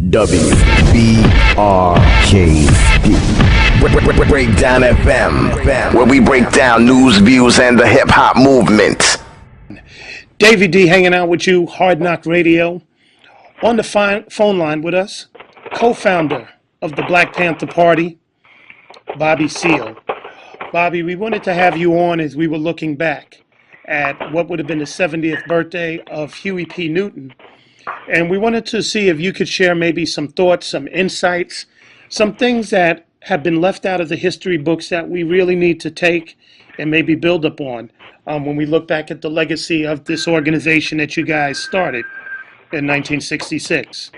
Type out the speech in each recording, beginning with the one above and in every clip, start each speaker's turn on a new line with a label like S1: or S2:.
S1: WBRKD. Breakdown FM, where we break down news, views, and the hip-hop movement.
S2: Davey D hanging out with you, Hard Knock Radio. On the phone line with us, co-founder of the Black Panther Party, Bobby Seale. Bobby, we wanted to have you on as we were looking back at what would have been the 70th birthday of Huey P Newton. And we wanted to see if you could share maybe some thoughts, some insights, some things that have been left out of the history books that we really need to take and maybe build upon when we look back at the legacy of this organization that you guys started in 1966.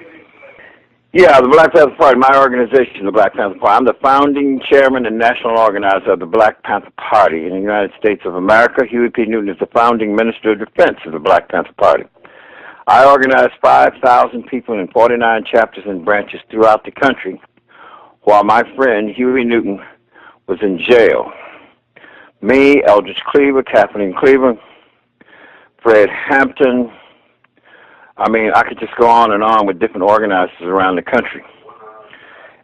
S3: Yeah, the Black Panther Party, my organization, the Black Panther Party. I'm the founding chairman and national organizer of the Black Panther Party in the United States of America. Huey P. Newton is the founding minister of defense of the Black Panther Party. I organized 5,000 people in 49 chapters and branches throughout the country while my friend Huey Newton was in jail. Me, Eldridge Cleaver, Kathleen Cleaver, Fred Hampton. I mean, I could just go on and on with different organizers around the country.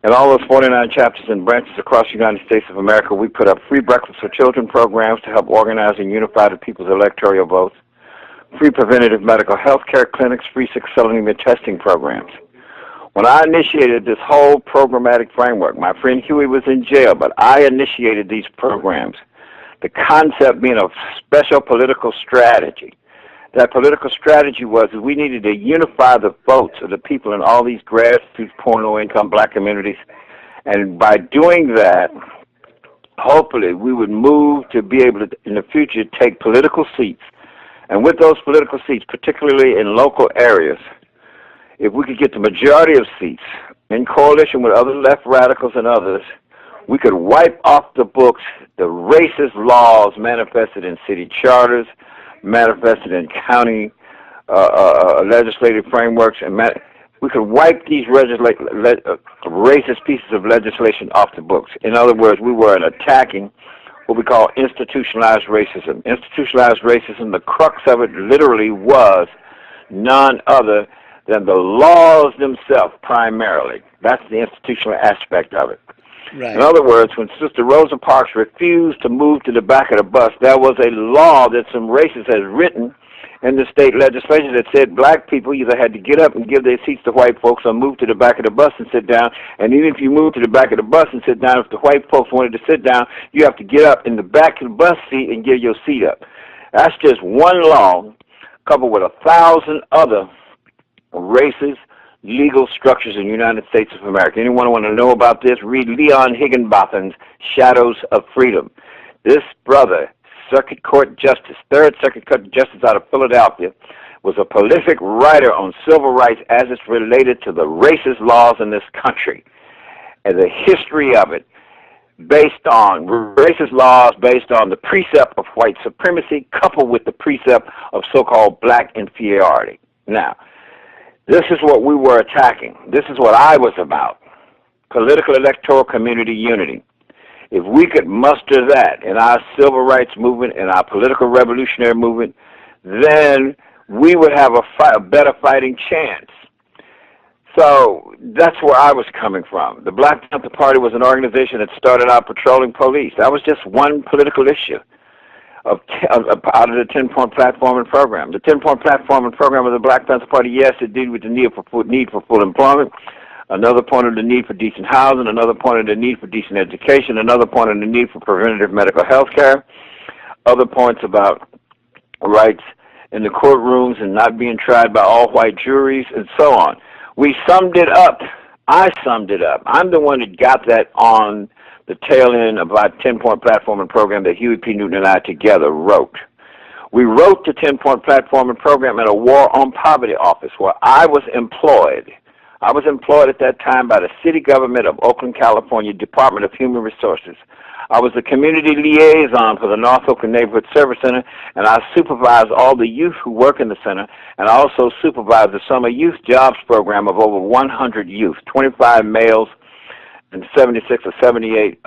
S3: In all those 49 chapters and branches across the United States of America, we put up free breakfast for children programs to help organize and unify the people's electoral votes, free preventative medical health care clinics, free sickle anemia testing programs. When I initiated this whole programmatic framework, my friend Huey was in jail, but I initiated these programs. The concept being a special political strategy. That political strategy was that we needed to unify the votes of the people in all these grassroots, poor, low-income black communities. And by doing that, hopefully we would move to be able to, in the future, take political seats. And with those political seats, particularly in local areas, if we could get the majority of seats in coalition with other left radicals and others, we could wipe off the books the racist laws manifested in city charters, manifested in county legislative frameworks, and we could wipe these racist pieces of legislation off the books. In other words, we were attacking what we call institutionalized racism. Institutionalized racism, the crux of it literally was none other than the laws themselves primarily. That's the institutional aspect of it. Right. In other words, when Sister Rosa Parks refused to move to the back of the bus, there was a law that some racists had written in the state legislature that said black people either had to get up and give their seats to white folks or move to the back of the bus and sit down. And even if you moved to the back of the bus and sit down, if the white folks wanted to sit down, you have to get up in the back of the bus seat and give your seat up. That's just one law coupled with 1,000 other racist legal structures in the United States of America. Anyone want to know about this? Read Leon Higginbotham's Shadows of Freedom. This brother, Circuit Court Justice, Third Circuit Court Justice out of Philadelphia, was a prolific writer on civil rights as it's related to the racist laws in this country and the history of it based on racist laws, based on the precept of white supremacy coupled with the precept of so-called black inferiority. Now, this is what we were attacking. This is what I was about, political electoral community unity. If we could muster that in our civil rights movement, in our political revolutionary movement, then we would have a better fighting chance. So that's where I was coming from. The Black Panther Party was an organization that started out patrolling police. That was just one political issue out of the 10-point platform and program. The 10-point platform and program of the Black Panther Party, yes, it dealt with the need for full employment. Another point of the need for decent housing, another point of the need for decent education, another point of the need for preventative medical health care, other points about rights in the courtrooms and not being tried by all white juries, and so on. We summed it up. I summed it up. I'm the one that got that on the tail end of our 10-point platform and program that Huey P. Newton and I together wrote. We wrote the 10-point platform and program in a war on poverty office where I was employed. I was employed at that time by the city government of Oakland, California, Department of Human Resources. I was the community liaison for the North Oakland Neighborhood Service Center, and I supervised all the youth who work in the center, and I also supervised the Summer Youth Jobs Program of over 100 youth, 25 males and 76 or 78,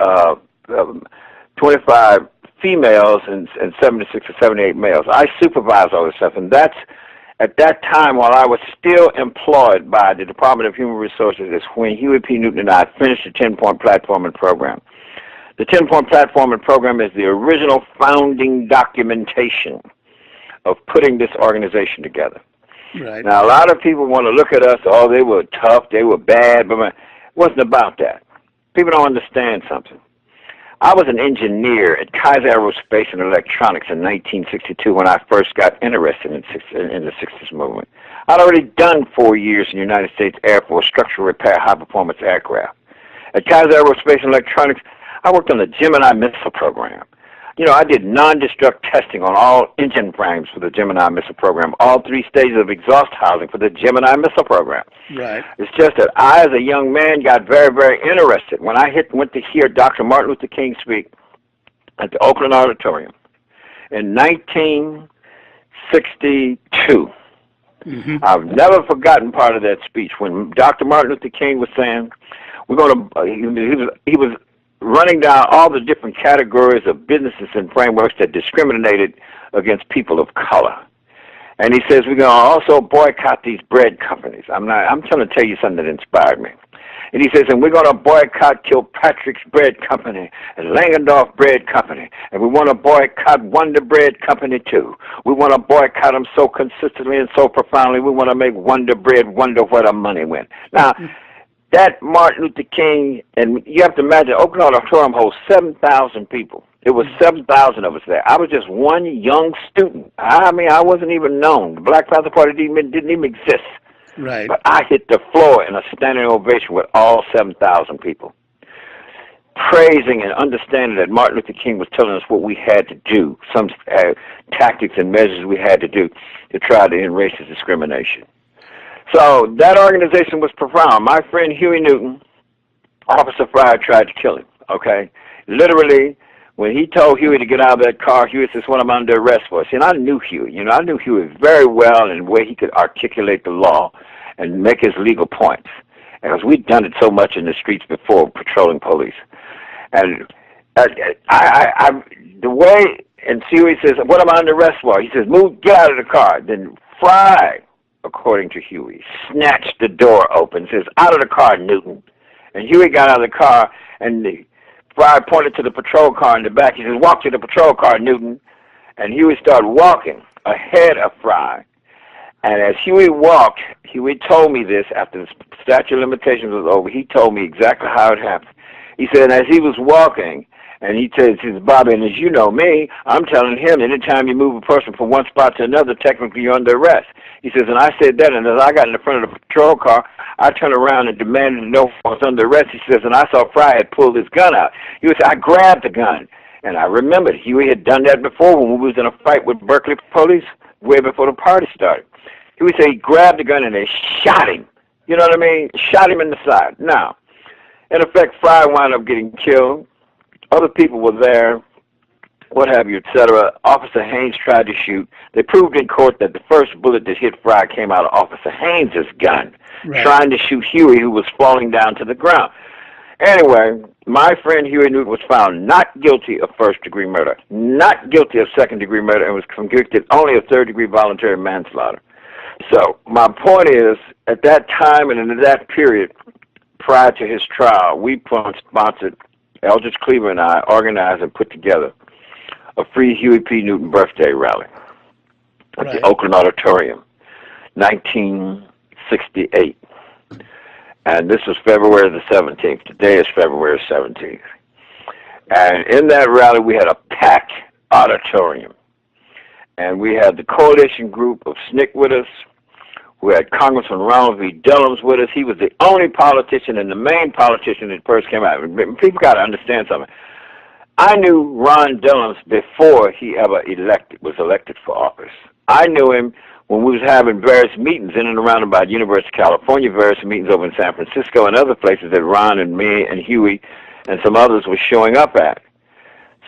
S3: 25 females and 76 or 78 males. I supervise all this stuff, and that's At that time, while I was still employed by the Department of Human Resources, is when Huey P. Newton and I finished the 10-point platform and program. The 10-point platform and program is the original founding documentation of putting this organization together.
S2: Right.
S3: Now, a lot of people want to look at us, oh, they were tough, they were bad, but it wasn't about that. People don't understand something. I was an engineer at Kaiser Aerospace and Electronics in 1962 when I first got interested in the 60s movement. I'd already done 4 years in the United States Air Force structural repair high-performance aircraft. At Kaiser Aerospace and Electronics, I worked on the Gemini missile program. You know, I did non-destruct testing on all engine frames for the Gemini missile program, all 3 stages of exhaust housing for the Gemini missile program.
S2: Right.
S3: It's just that I, as a young man, got very, very interested. When I went to hear Dr. Martin Luther King speak at the Oakland Auditorium in 1962, I've never forgotten part of that speech when Dr. Martin Luther King was saying, we're going to, he was running down all the different categories of businesses and frameworks that discriminated against people of color. And he says, we're going to also boycott these bread companies. I'm trying to tell you something that inspired me. And he says, and we're going to boycott Kilpatrick's Bread Company and Langendorf Bread Company. And we want to boycott Wonder Bread Company, too. We want to boycott them so consistently and so profoundly. We want to make Wonder Bread wonder where the money went. Now, that Martin Luther King, and you have to imagine, Oakland Auditorium holds 7,000 people. It was 7,000 of us there. I was just one young student. I mean, I wasn't even known. The Black Panther Party didn't even exist.
S2: Right.
S3: But I hit the floor in a standing ovation with all 7,000 people, praising and understanding that Martin Luther King was telling us what we had to do, some tactics and measures we had to do to try to end racist discrimination. So that organization was profound. My friend Huey Newton, Officer Fryer, tried to kill him, okay? Literally, when he told Huey to get out of that car, Huey says, what I'm under arrest for. See, and I knew Huey. You know, I knew Huey very well in the way he could articulate the law and make his legal points. Because we'd done it so much in the streets before, patrolling police. And the way, and Huey says, what am I under arrest for? He says, move, get out of the car. Then Fry, according to Huey, snatched the door open, says, out of the car, Newton. And Huey got out of the car, and Fry pointed to the patrol car in the back. He says, walk to the patrol car, Newton. And Huey started walking ahead of Fry. And as Huey walked, Huey told me this after the statute of limitations was over. He told me exactly how it happened. He said, as he was walking, and he says, Bobby, and as you know me, I'm telling him, anytime you move a person from one spot to another, technically you're under arrest. He says, and I said that, and as I got in the front of the patrol car, I turned around and demanded to know if I was under arrest. He says, and I saw Fry had pulled his gun out. He said, I grabbed the gun. And I remembered Huey had done that before when we was in a fight with Berkeley police way before the party started. Huey said he grabbed the gun and they shot him. You know what I mean? Shot him in the side. Now, in effect, Fry wound up getting killed. Other people were there, what have you, etc. Officer Haynes tried to shoot. They proved in court that the first bullet that hit Fry came out of Officer Haynes' gun, trying to shoot Huey, who was falling down to the ground. Anyway, my friend Huey Newton was found not guilty of first-degree murder, not guilty of second-degree murder, and was convicted only of third-degree voluntary manslaughter. So my point is, at that time and in that period, prior to his trial, we sponsored, Eldridge Cleaver and I organized and put together a free Huey P. Newton birthday rally at the Oakland Auditorium, 1968. And this was February the 17th. Today is February 17th. And in that rally, we had a packed auditorium. And we had the coalition group of SNCC with us. We had Congressman Ronald V. Dillums with us. He was the only politician and the main politician that first came out. People got to understand something. I knew Ron Dillums before he ever was elected for office. I knew him when we was having various meetings in and around about University of California, various meetings over in San Francisco and other places that Ron and me and Huey and some others were showing up at.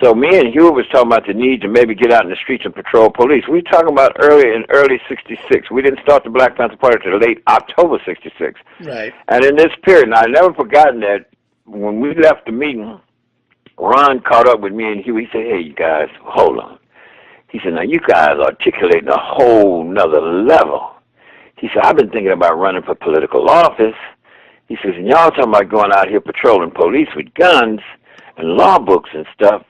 S3: So me and Huey was talking about the need to maybe get out in the streets and patrol police. We were talking about early 66. We didn't start the Black Panther Party until late October 66.
S2: Right.
S3: And in this period, and I've never forgotten that when we left the meeting, Ron caught up with me and Huey. He said, hey, you guys, hold on. He said, now you guys are articulating a whole nother level. He said, I've been thinking about running for political office. He says, and y'all talking about going out here patrolling police with guns and law books and stuff.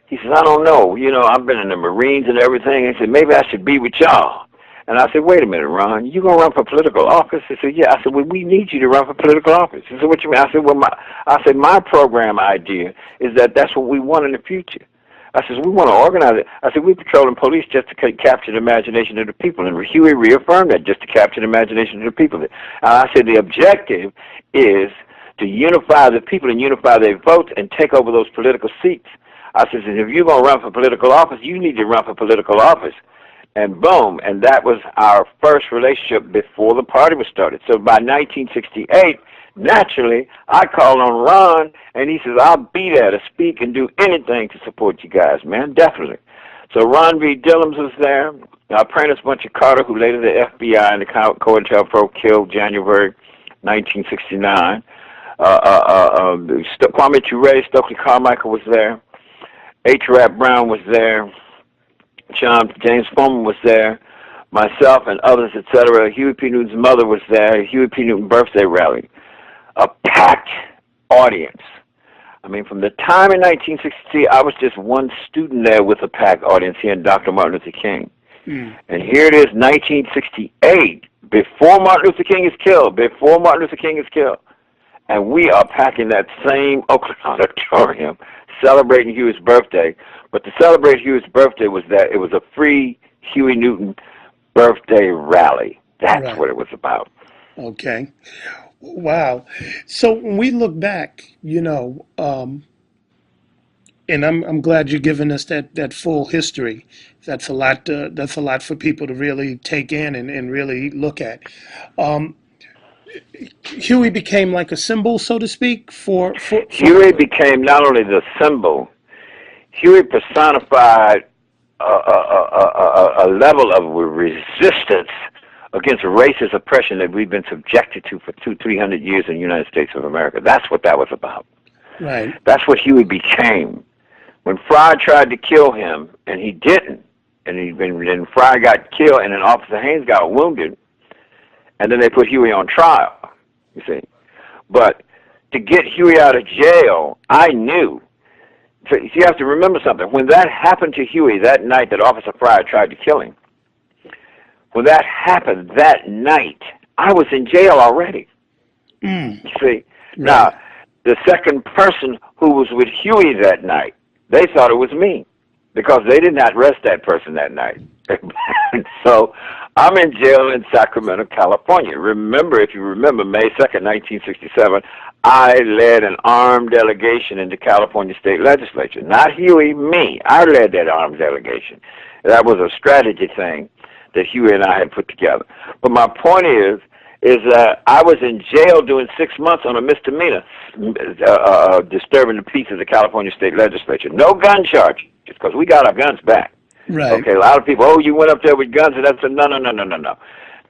S3: He says, I don't know. You know, I've been in the Marines and everything. He said, maybe I should be with y'all. And I said, wait a minute, Ron, you going to run for political office? He said, yeah. I said, well, we need you to run for political office. He said, what you mean? I said, well, my program idea is that that's what we want in the future. I said, we want to organize it. I said, we patrolling police just to capture the imagination of the people. And Huey reaffirmed that, just to capture the imagination of the people. And I said, the objective is to unify the people and unify their votes and take over those political seats. I said, if you're going to run for political office, you need to run for political office. And boom, and that was our first relationship before the party was started. So by 1968, naturally, I called on Ron, and he says, I'll be there to speak and do anything to support you guys, man, definitely. So Ron V. Dillams was there. Prentice Buncher Carter, who later the FBI and the COINTELPRO killed January 1969. Kwame Ture, Stokely Carmichael was there. H. Rap Brown was there. James Foreman was there. Myself and others, etc. Huey P. Newton's mother was there. Huey P. Newton birthday rally. A packed audience. I mean, from the time in 1963, I was just one student there with a packed audience here in Dr. Martin Luther King. And here it is, 1968, before Martin Luther King is killed, and we are packing that same Oakland auditorium, celebrating Huey's birthday. But to celebrate Huey's birthday was that it was a free Huey Newton birthday rally. That's what it was about.
S2: Okay. Wow. So when we look back, you know, and I'm glad you're giving us that full history. That's a lot. That's a lot for people to really take in and really look at. Huey became like a symbol, so to speak, for
S3: Huey became not only the symbol. Huey personified a level of resistance against racist oppression that we've been subjected to for 200-300 years in the United States of America. That's what that was about.
S2: Right.
S3: That's what Huey became. When Fry tried to kill him, and he didn't, and then Fry got killed, and then Officer Haynes got wounded, and then they put Huey on trial, you see. But to get Huey out of jail, I knew. So you have to remember something. When that happened to Huey that night that Officer Fry tried to kill him, when that happened that night, I was in jail already. You see? Right. Now, the second person who was with Huey that night, they thought it was me because they did not arrest that person that night. So I'm in jail in Sacramento, California. Remember, if you remember, May 2nd, 1967, I led an armed delegation in the California State Legislature. Not Huey, me. I led that armed delegation. That was a strategy thing that Huey and I had put together. But my point is that I was in jail doing 6 months on a misdemeanor, disturbing the peace of the California State Legislature. No gun charges, because we got our guns back.
S2: Right.
S3: Okay, a lot of people, oh, you went up there with guns, and that's no.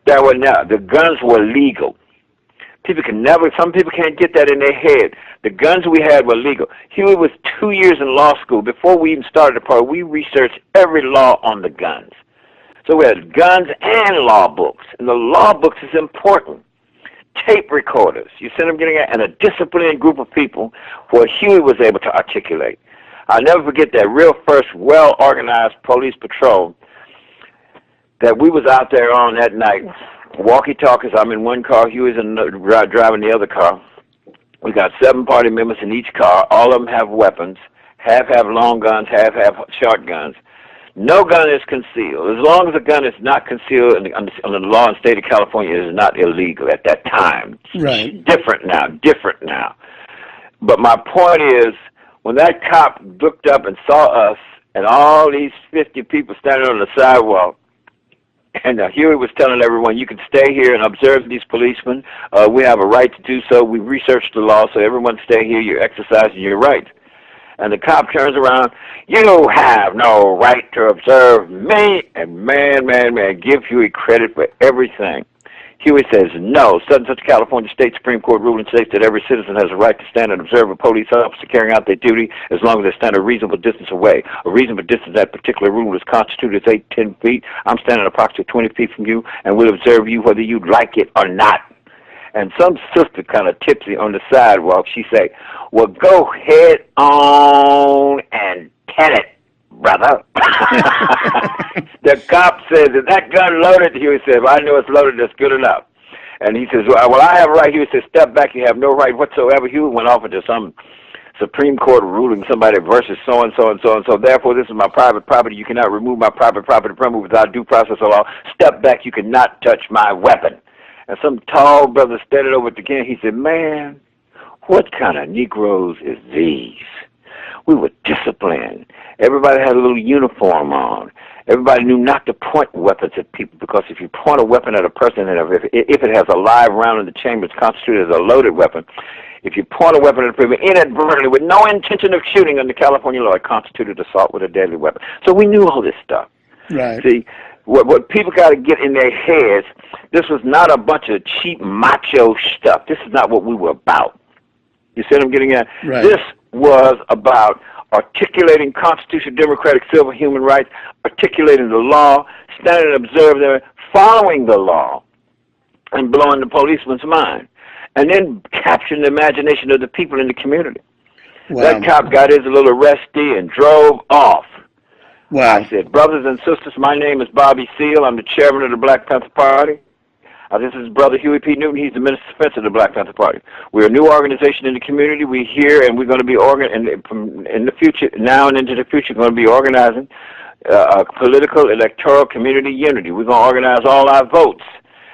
S3: The guns were legal. Some people can't get that in their head. The guns we had were legal. Huey was 2 years in law school. Before we even started the party, we researched every law on the guns. So we had guns and law books. And the law books is important. Tape recorders. You see them getting at, and a disciplined group of people where Huey was able to articulate. I'll never forget that real first well-organized police patrol that we was out there on that night. Walkie-talkies, I'm in one car, Huey's driving the other car. We got 7 party members in each car. All of them have weapons. Half have long guns, half have short guns. No gun is concealed. As long as a gun is not concealed under the law in the state of California, it is not illegal at that time.
S2: Right.
S3: Different now. But my point is, when that cop looked up and saw us and all these 50 people standing on the sidewalk, and Huey was telling everyone, you can stay here and observe these policemen. We have a right to do so. We researched the law, so everyone stay here. You're exercising your rights. And the cop turns around, you have no right to observe me. And man, give Huey credit for everything. Huey says no. Southern Central California State Supreme Court ruling states that every citizen has a right to stand and observe a police officer carrying out their duty as long as they stand a reasonable distance away. A reasonable distance that particular rule is constituted as 8-10 feet. I'm standing approximately 20 feet from you and will observe you whether you like it or not. And some sister kind of tipsy on the sidewalk, she say, well, go head on and tell it, brother. The cop says, is that gun loaded? Huey says, well, I know it's loaded. That's good enough. And he says, well, I have a right. Huey says, step back. You have no right whatsoever. Huey went off into some Supreme Court ruling, somebody versus so-and-so and so-and-so. Therefore, this is my private property. You cannot remove my private property from me without due process of law. Step back. You cannot touch my weapon. And some tall brother stared over at the king. He said, man, what kind of Negroes is these? We were disciplined. Everybody had a little uniform on. Everybody knew not to point weapons at people, because if you point a weapon at a person, and if it has a live round in the chamber, it's constituted as a loaded weapon. If you point a weapon at a person inadvertently with no intention of shooting under California law, it constituted assault with a deadly weapon. So we knew all this stuff.
S2: Right.
S3: See, what people got to get in their heads, this was not a bunch of cheap macho stuff. This is not what we were about. You see what I'm getting at?
S2: Right.
S3: This was about articulating constitutional, democratic, civil, human rights, articulating the law, standing and observing them, following the law, and blowing the policeman's mind, and then capturing the imagination of the people in the community.
S2: Wow.
S3: That cop got his little arrestee and drove off.
S2: Wow.
S3: I said, brothers and sisters, my name is Bobby Seale. I'm the chairman of the Black Panther Party. This is Brother Huey P. Newton. He's the Minister of Defense of the Black Panther Party. We're a new organization in the community. We're here, and we're going to be in the future, now and into the future, going to be organizing political, electoral, community unity. We're going to organize all our votes.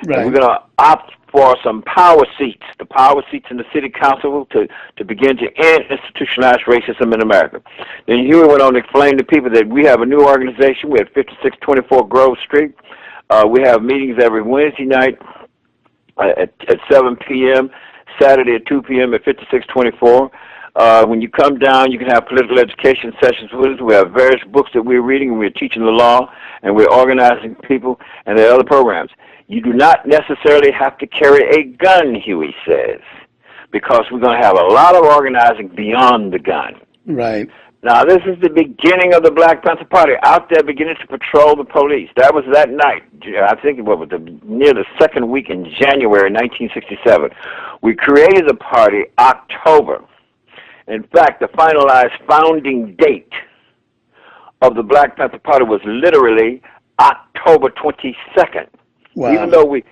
S2: Right.
S3: And we're going to opt for some power seats, the power seats in the city council to begin to end institutionalized racism in America. Then Huey went on to explain to people that we have a new organization. We're at 5624 Grove Street. We have meetings every Wednesday night at 7 p.m., Saturday at 2 p.m. at 5624. When you come down, you can have political education sessions with us. We have various books that we're reading, and we're teaching the law, and we're organizing people, and there are other programs. You do not necessarily have to carry a gun, Huey says, because we're going to have a lot of organizing beyond the gun.
S2: Right.
S3: Now, this is the beginning of the Black Panther Party, out there beginning to patrol the police. That was that night. I think it was near the second week in January 1967. We created the party October. In fact, the finalized founding date of the Black Panther Party was literally October 22nd.
S2: Wow.
S3: Even though we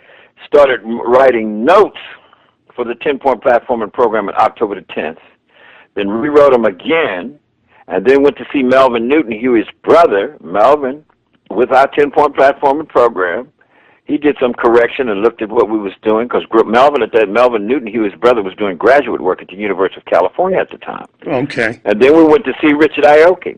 S3: started writing notes for the 10-point platform and program on October the 10th, then rewrote them again, and then went to see Melvin Newton, Huey's brother, Melvin, with our 10-point platform and program. He did some correction and looked at what we was doing, because Melvin Newton, Huey's brother, was doing graduate work at the University of California at the time.
S2: Okay.
S3: And then we went to see Richard Aoki.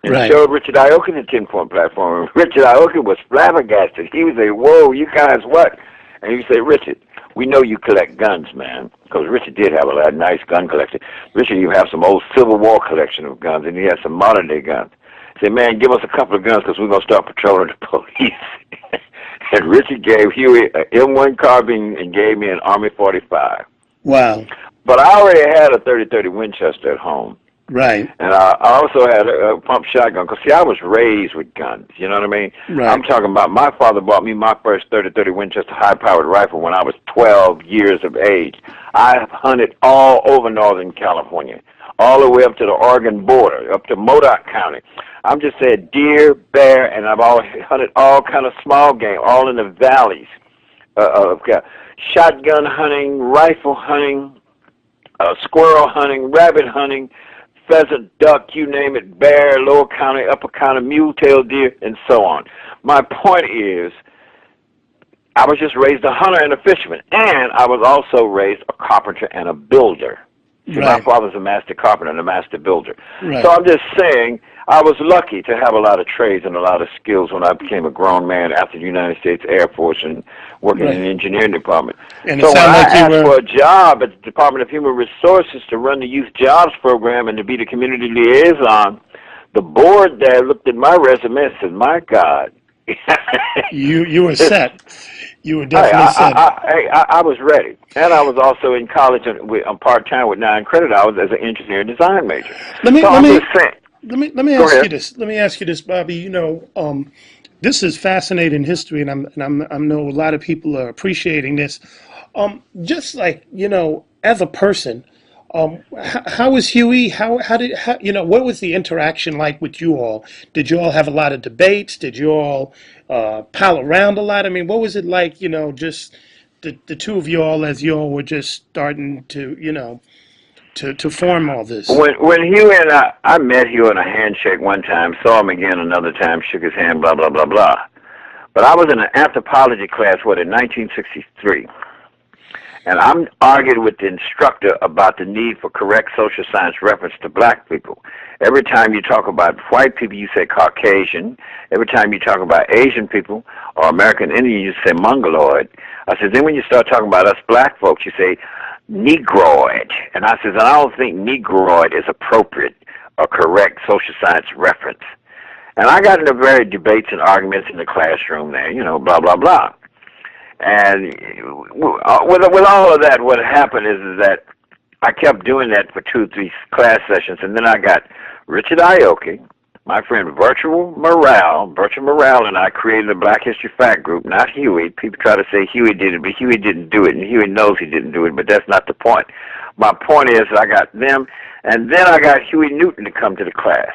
S3: And
S2: Right.
S3: showed Richard Aoki the 10-point platform. And Richard Aoki was flabbergasted. He would say, whoa, you guys what? And he would say, Richard, we know you collect guns, man, because Richard did have a nice gun collection. Richard, you have some old Civil War collection of guns, and he has some modern-day guns. He said, man, give us a couple of guns, because we're going to start patrolling the police. And Richard gave Huey an M1 carbine and gave me an Army 45.
S2: Wow.
S3: But I already had a 30-30 Winchester at home.
S2: Right.
S3: And I also had a pump shotgun, because, see, I was raised with guns, you know what I mean?
S2: Right.
S3: I'm talking about my father bought me my first 30-30 Winchester high-powered rifle when I was 12 years of age. I hunted all over Northern California, all the way up to the Oregon border, up to Modoc County. I'm just saying deer, bear, and I've hunted all kind of small game, all in the valleys. Shotgun hunting, rifle hunting, squirrel hunting, rabbit hunting, pheasant, duck, you name it, bear, lower county, upper county, mule-tailed deer, and so on. My point is, I was just raised a hunter and a fisherman, and I was also raised a carpenter and a builder. See,
S2: Right.
S3: my father's a master carpenter and a master builder.
S2: Right.
S3: So I'm just saying, I was lucky to have a lot of trades and a lot of skills when I became a grown man after the United States Air Force and working
S2: Right.
S3: in the engineering department.
S2: And it
S3: so when
S2: sounded
S3: I
S2: like you
S3: asked
S2: were
S3: for a job at the Department of Human Resources to run the Youth Jobs Program and to be the community liaison, the board there looked at my resume and said, my God,
S2: You were set. You were
S3: Hey,
S2: definitely set.
S3: I was ready, and I was also in college on part-time with 9 credit hours as an engineer design major.
S2: Let me
S3: So
S2: let
S3: I'm
S2: me
S3: just saying.
S2: let me
S3: Go
S2: ask you
S3: ahead.
S2: this. Let me ask you this, Bobby. This is fascinating history, and I know a lot of people are appreciating this. Just like as a person, how was Huey? What was the interaction like with you all? Did you all have a lot of debates? Did you all pal around a lot? I mean, what was it like? Just the two of you all as you all were just starting to to form all this.
S3: When Huey and I met Huey in a handshake one time, saw him again another time, shook his hand, blah, blah, blah, blah. But I was in an anthropology class, in 1963. And I'm arguing with the instructor about the need for correct social science reference to black people. Every time you talk about white people, you say Caucasian. Every time you talk about Asian people or American Indian, you say Mongoloid. I said, then when you start talking about us black folks, you say Negroid. And I said, I don't think Negroid is appropriate or correct social science reference. And I got into very debates and arguments in the classroom there, blah, blah, blah. And with all of that, what happened is that I kept doing that for 2 or 3 class sessions, and then I got Richard Aoki, my friend Bertram Morale, and I created a Black History Fact Group, not Huey. People try to say Huey did it, but Huey didn't do it, and Huey knows he didn't do it, but that's not the point. My point is I got them, and then I got Huey Newton to come to the class.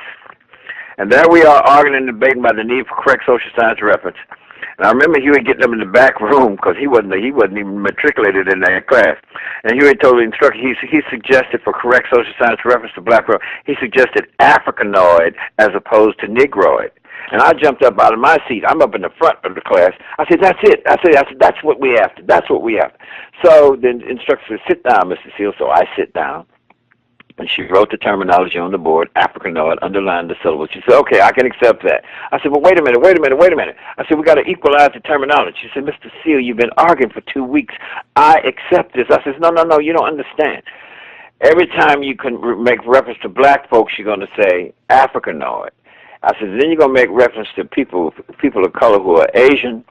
S3: And there we are arguing and debating about the need for correct social science reference. And I remember Huey getting up in the back room because he wasn't even matriculated in that class. And Huey told the instructor he suggested for correct social science reference to black people, he suggested Africanoid as opposed to Negroid. And I jumped up out of my seat. I'm up in the front of the class. I said, that's it. I said, that's what we have to. That's what we have to. So the instructor said, sit down, Mr. Seale. So I sit down. And she wrote the terminology on the board, Africanoid, underlined the syllables. She said, okay, I can accept that. I said, well, wait a minute. I said, we got to equalize the terminology. She said, Mr. Seale, you've been arguing for 2 weeks. I accept this. I said, no, you don't understand. Every time you can make reference to black folks, you're going to say Africanoid. I said, then you're going to make reference to people of color who are Asian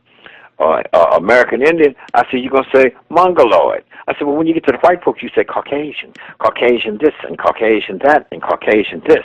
S3: or American Indian. I said, you're going to say Mongoloid. I said, well, when you get to the white folks, you say Caucasian this, and Caucasian that, and Caucasian this.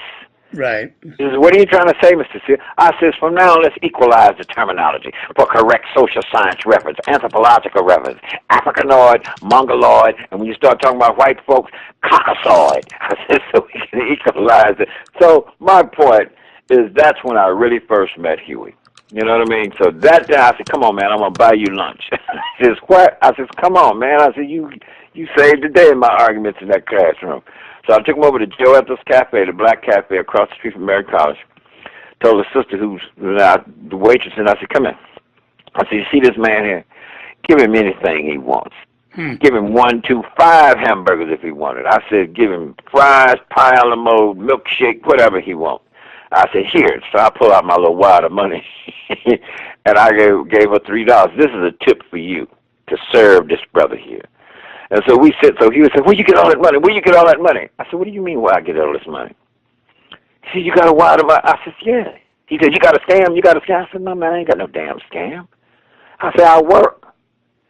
S2: Right.
S3: He says, what are you trying to say, Mr. Seale? I says, from now on, let's equalize the terminology for correct social science reference, anthropological reference, Africanoid, Mongoloid, and when you start talking about white folks, Caucasoid. I said, so we can equalize it. So my point is that's when I really first met Huey. You know what I mean? So that day I said, come on, man, I'm going to buy you lunch. He says, what? I says, come on, man. I said, you saved the day in my arguments in that classroom. So I took him over to Joe Ethel's Cafe, the black cafe across the street from Mary College. Told the sister who's the waitress, and I said, come in. I said, you see this man here? Give him anything he wants. Give him 1, 2, 5 hamburgers if he wanted. I said, give him fries, pile of mold, milkshake, whatever he wants. I said, here. So I pull out my little wad of money, and I gave her $3. This is a tip for you to serve this brother here. And so we sit. So he would say, where you get all that money? Where you get all that money? I said, what do you mean where I get all this money? He said, you got a wad of money? I said, yeah. He said, you got a scam? You got a scam? I said, no, man, I ain't got no damn scam. I said, I work.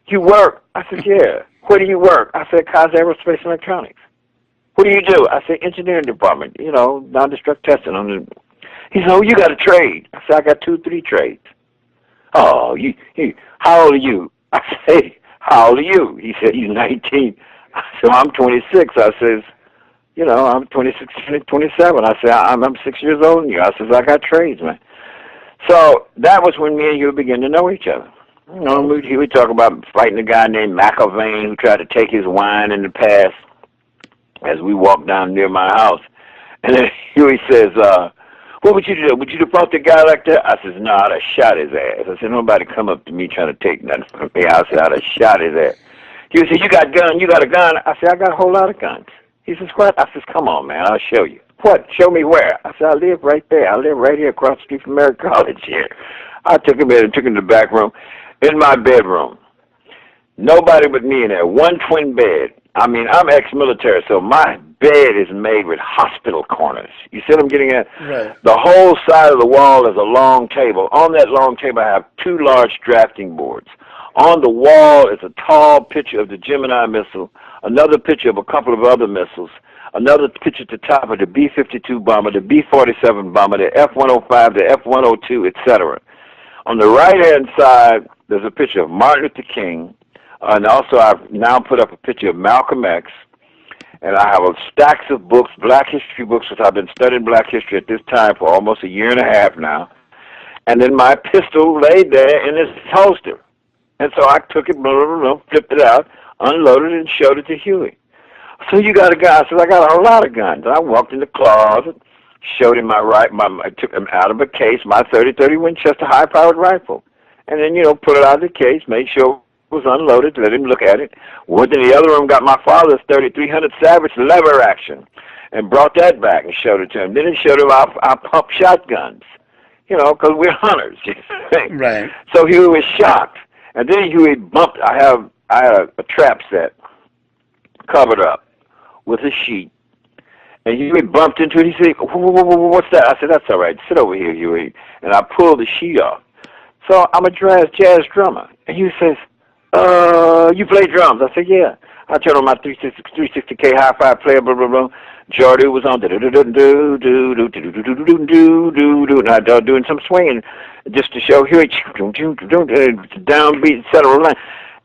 S3: You work? I said, yeah. Where do you work? I said, Kaiser Aerospace Electronics. What do you do? I said, engineering department, non-destruct testing. He said, oh, you got a trade. I said, I got 2, 3 trades. Oh, how old are you? I said, how old are you? He said, he's 19. I said, I'm 26. I says, I'm 26, 27. I said, I'm 6 years older than you. I says, I got trades, man. So that was when me and you began to know each other. He would talk about fighting a guy named McIlvain who tried to take his wine in the past as we walked down near my house. And then Huey says, what would you do? Would you have fought the guy like that? I says, no, I'd have shot his ass. I said, nobody come up to me trying to take nothing from me. I said, I'd have shot his ass. He said, you got a gun? You got a gun? I said, I got a whole lot of guns. He says, what? I says, come on, man, I'll show you. What? Show me where? I said, I live right there. I live right here across the street from Mary College here. I took him in and took him to the back room. In my bedroom. Nobody but me in there. 1 twin bed. I mean, I'm ex-military, so my bed is made with hospital corners. You see what I'm getting at?
S2: Right.
S3: The whole side of the wall is a long table. On that long table, I have 2 large drafting boards. On the wall is a tall picture of the Gemini missile, another picture of a couple of other missiles, another picture at the top of the B-52 bomber, the B-47 bomber, the F-105, the F-102, etc. On the right-hand side, there's a picture of Martin Luther King, and also I've now put up a picture of Malcolm X, and I have stacks of books, black history books, because I've been studying black history at this time for almost a year and a half now. And then my pistol laid there in this holster. And so I took it, flipped it out, unloaded it, and showed it to Huey. So you got a gun? I said, I got a lot of guns. And I walked in the closet, showed him I took him out of a case, my 30-30 Winchester high-powered rifle. And then, put it out of the case, made sure it was unloaded, let him look at it. Went in the other room, got my father's 3300 Savage lever action, and brought that back and showed it to him. Then he showed him our pump shotguns, because we're hunters.
S2: Right.
S3: So Huey was shocked. And then Huey bumped, I had a trap set covered up with a sheet. And Huey bumped into it. He said, what's that? I said, that's all right. Sit over here, Huey. And I pulled the sheet off. So I'm a jazz drummer. And Huey says, you play drums? I said, yeah. I turned on my 360K hi-fi player, blah, blah, blah. Jordy was on, and I started doing some swinging just to show Huey, downbeat, etc.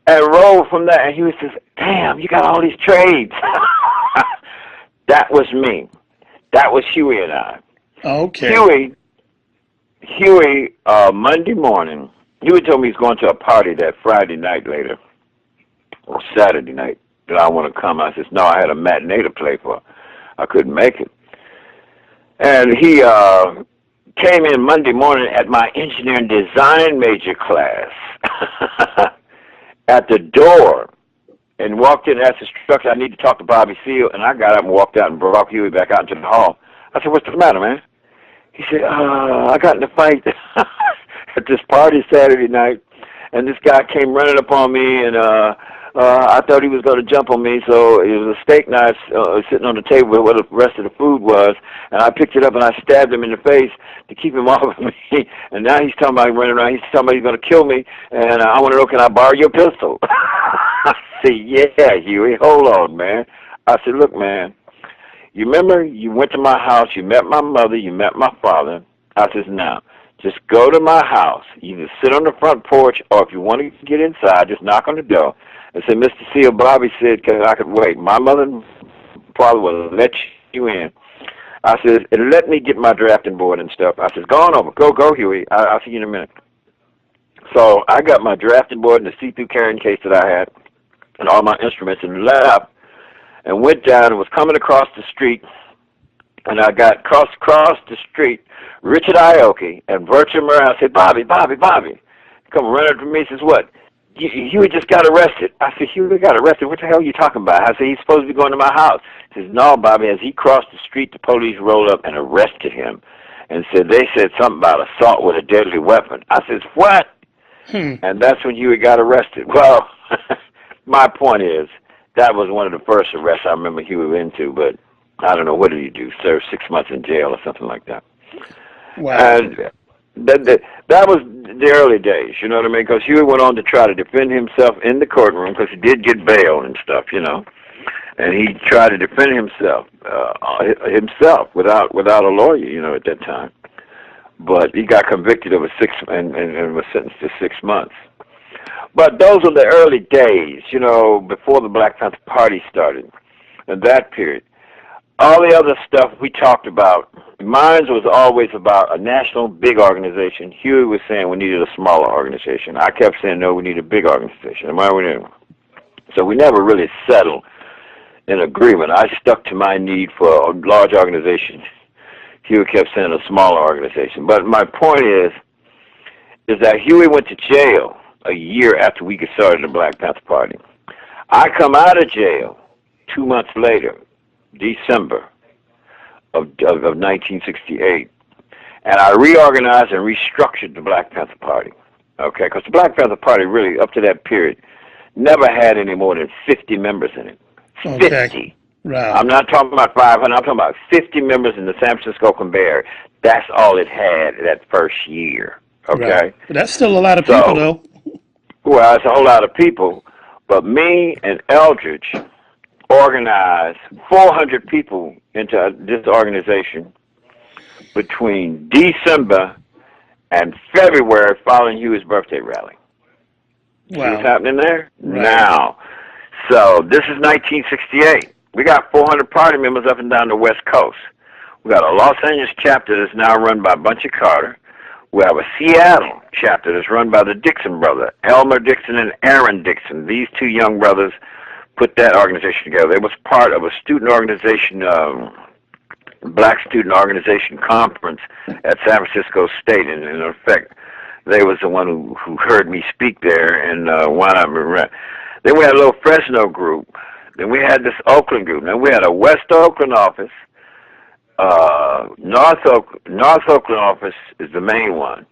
S3: And rolled from that. And Huey says, damn, you got all these trades. That was me. That was Huey and I.
S2: Okay.
S3: Huey, Monday morning, Huey told me he's going to a party that Friday night later, or Saturday night, that I want to come. I said, no, I had a matinee to play for. I couldn't make it. And he came in Monday morning at my engineering design major class at the door and walked in and asked the instructor, I need to talk to Bobby Seale. And I got up and walked out and brought Huey back out into the hall. I said, what's the matter, man? He said, I got in a fight at this party Saturday night, and this guy came running upon me, and I thought he was going to jump on me, so it was a steak knife sitting on the table where the rest of the food was, and I picked it up and I stabbed him in the face to keep him off of me, and now he's talking about running around, he's talking about he's going to kill me, and I want to know, can I borrow your pistol? I said, yeah, Huey, hold on, man. I said, look, man, you remember you went to my house, you met my mother, you met my father. I said, now, just go to my house. Either sit on the front porch, or if you want to get inside, just knock on the door and say, Mr. Seale, Bobby said I could wait. My mother and father will let you in. I said, and let me get my drafting board and stuff. I said, go on over. Go, Huey. I'll see you in a minute. So I got my drafting board and the see-through carrying case that I had and all my instruments and left and went down and was coming across the street. And I got across the street, Richard Ioki and Virgil Murray. I said, Bobby. Come running to me. He says, what? Huey just got arrested. I said, Huey got arrested? What the hell are you talking about? I said, he's supposed to be going to my house. He says, no, Bobby, as he crossed the street, the police rolled up and arrested him and said, they said something about assault with a deadly weapon. I says, what? And that's when Huey got arrested. Well, my point is, that was one of the first arrests I remember Huey went into, but I don't know, what did he do? Serve 6 months in jail or something like that.
S2: Wow.
S3: And that was the early days, you know what I mean? Because Huey went on to try to defend himself in the courtroom, because he did get bail and stuff, and he tried to defend himself without a lawyer, at that time. But he got convicted of and was sentenced to 6 months. But those were the early days, before the Black Panther Party started, in that period. All the other stuff we talked about, mine was always about a national big organization. Huey was saying we needed a smaller organization. I kept saying, no, we need a big organization. So we never really settled in agreement. I stuck to my need for a large organization. Huey kept saying a smaller organization. But my point is that Huey went to jail a year after we started the Black Panther Party. I come out of jail 2 months later, December of 1968, and I reorganized and restructured the Black Panther Party, okay? Because the Black Panther Party really, up to that period, never had any more than 50 members in it.
S2: Okay.
S3: 50.
S2: Right.
S3: I'm not talking about 500. I'm talking about 50 members in the San Francisco Oakland Bay Area. That's all it had that first year.
S2: Right.
S3: Okay?
S2: But that's still a lot of people,
S3: So,
S2: though.
S3: well, it's a whole lot of people. But me and Eldridge organized 400 people into this organization between December and February following Huey's birthday rally. See what's
S2: Wow.
S3: happening there?
S2: Right.
S3: Now, so this is 1968. We got 400 party members up and down the West Coast. We got a Los Angeles chapter that's now run by Bunchy Carter. We have a Seattle chapter that's run by the Dixon brothers, Elmer Dixon and Aaron Dixon. These two young brothers put that organization together. It was part of a student organization, Black Student Organization Conference at San Francisco State, and in effect, they was the one who heard me speak there and wound up. Then we had a little Fresno group. Then we had this Oakland group. Then we had a West Oakland office. North Oakland office is the main one.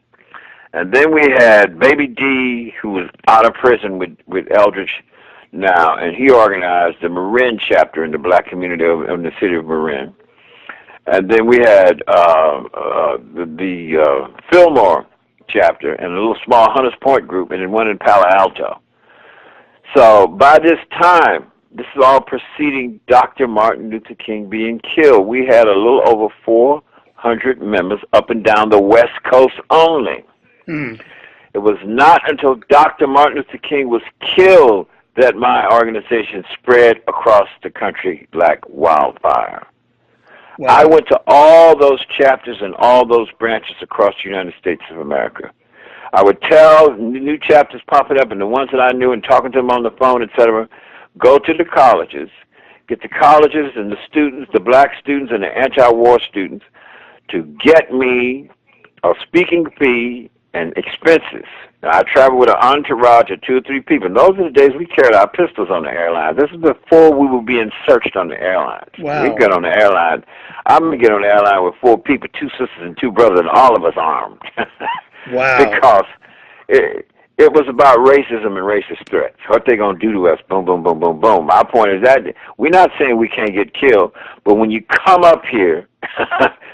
S3: And then we had Baby D, who was out of prison with Eldridge now, and he organized the Marin chapter in the black community of the city of Marin. And then we had the Fillmore chapter and a little small Hunters Point group, and then one in Palo Alto. So by this time, this is all preceding Dr. Martin Luther King being killed. We had a little over 400 members up and down the West Coast only. It was not until Dr. Martin Luther King was killed that my organization spread across the country like wildfire.
S2: Wow.
S3: I went to all those chapters and all those branches across the United States of America. I would tell new chapters popping up, and the ones that I knew and talking to them on the phone, etc., go to the colleges, get the colleges and the students, the black students and the anti-war students, to get me a speaking fee and expenses. Now, I traveled with an entourage of 2 or 3 people. And those are the days we carried our pistols on the airline. This is before we were being searched on the airlines.
S2: Wow.
S3: We get on the airline. I'm going to get on the airline with 4 people, 2 sisters and 2 brothers, and all of us armed.
S2: Wow.
S3: Because it was about racism and racist threats. What they going to do to us, boom, boom, boom, boom, boom. My point is that we're not saying we can't get killed, but when you come up here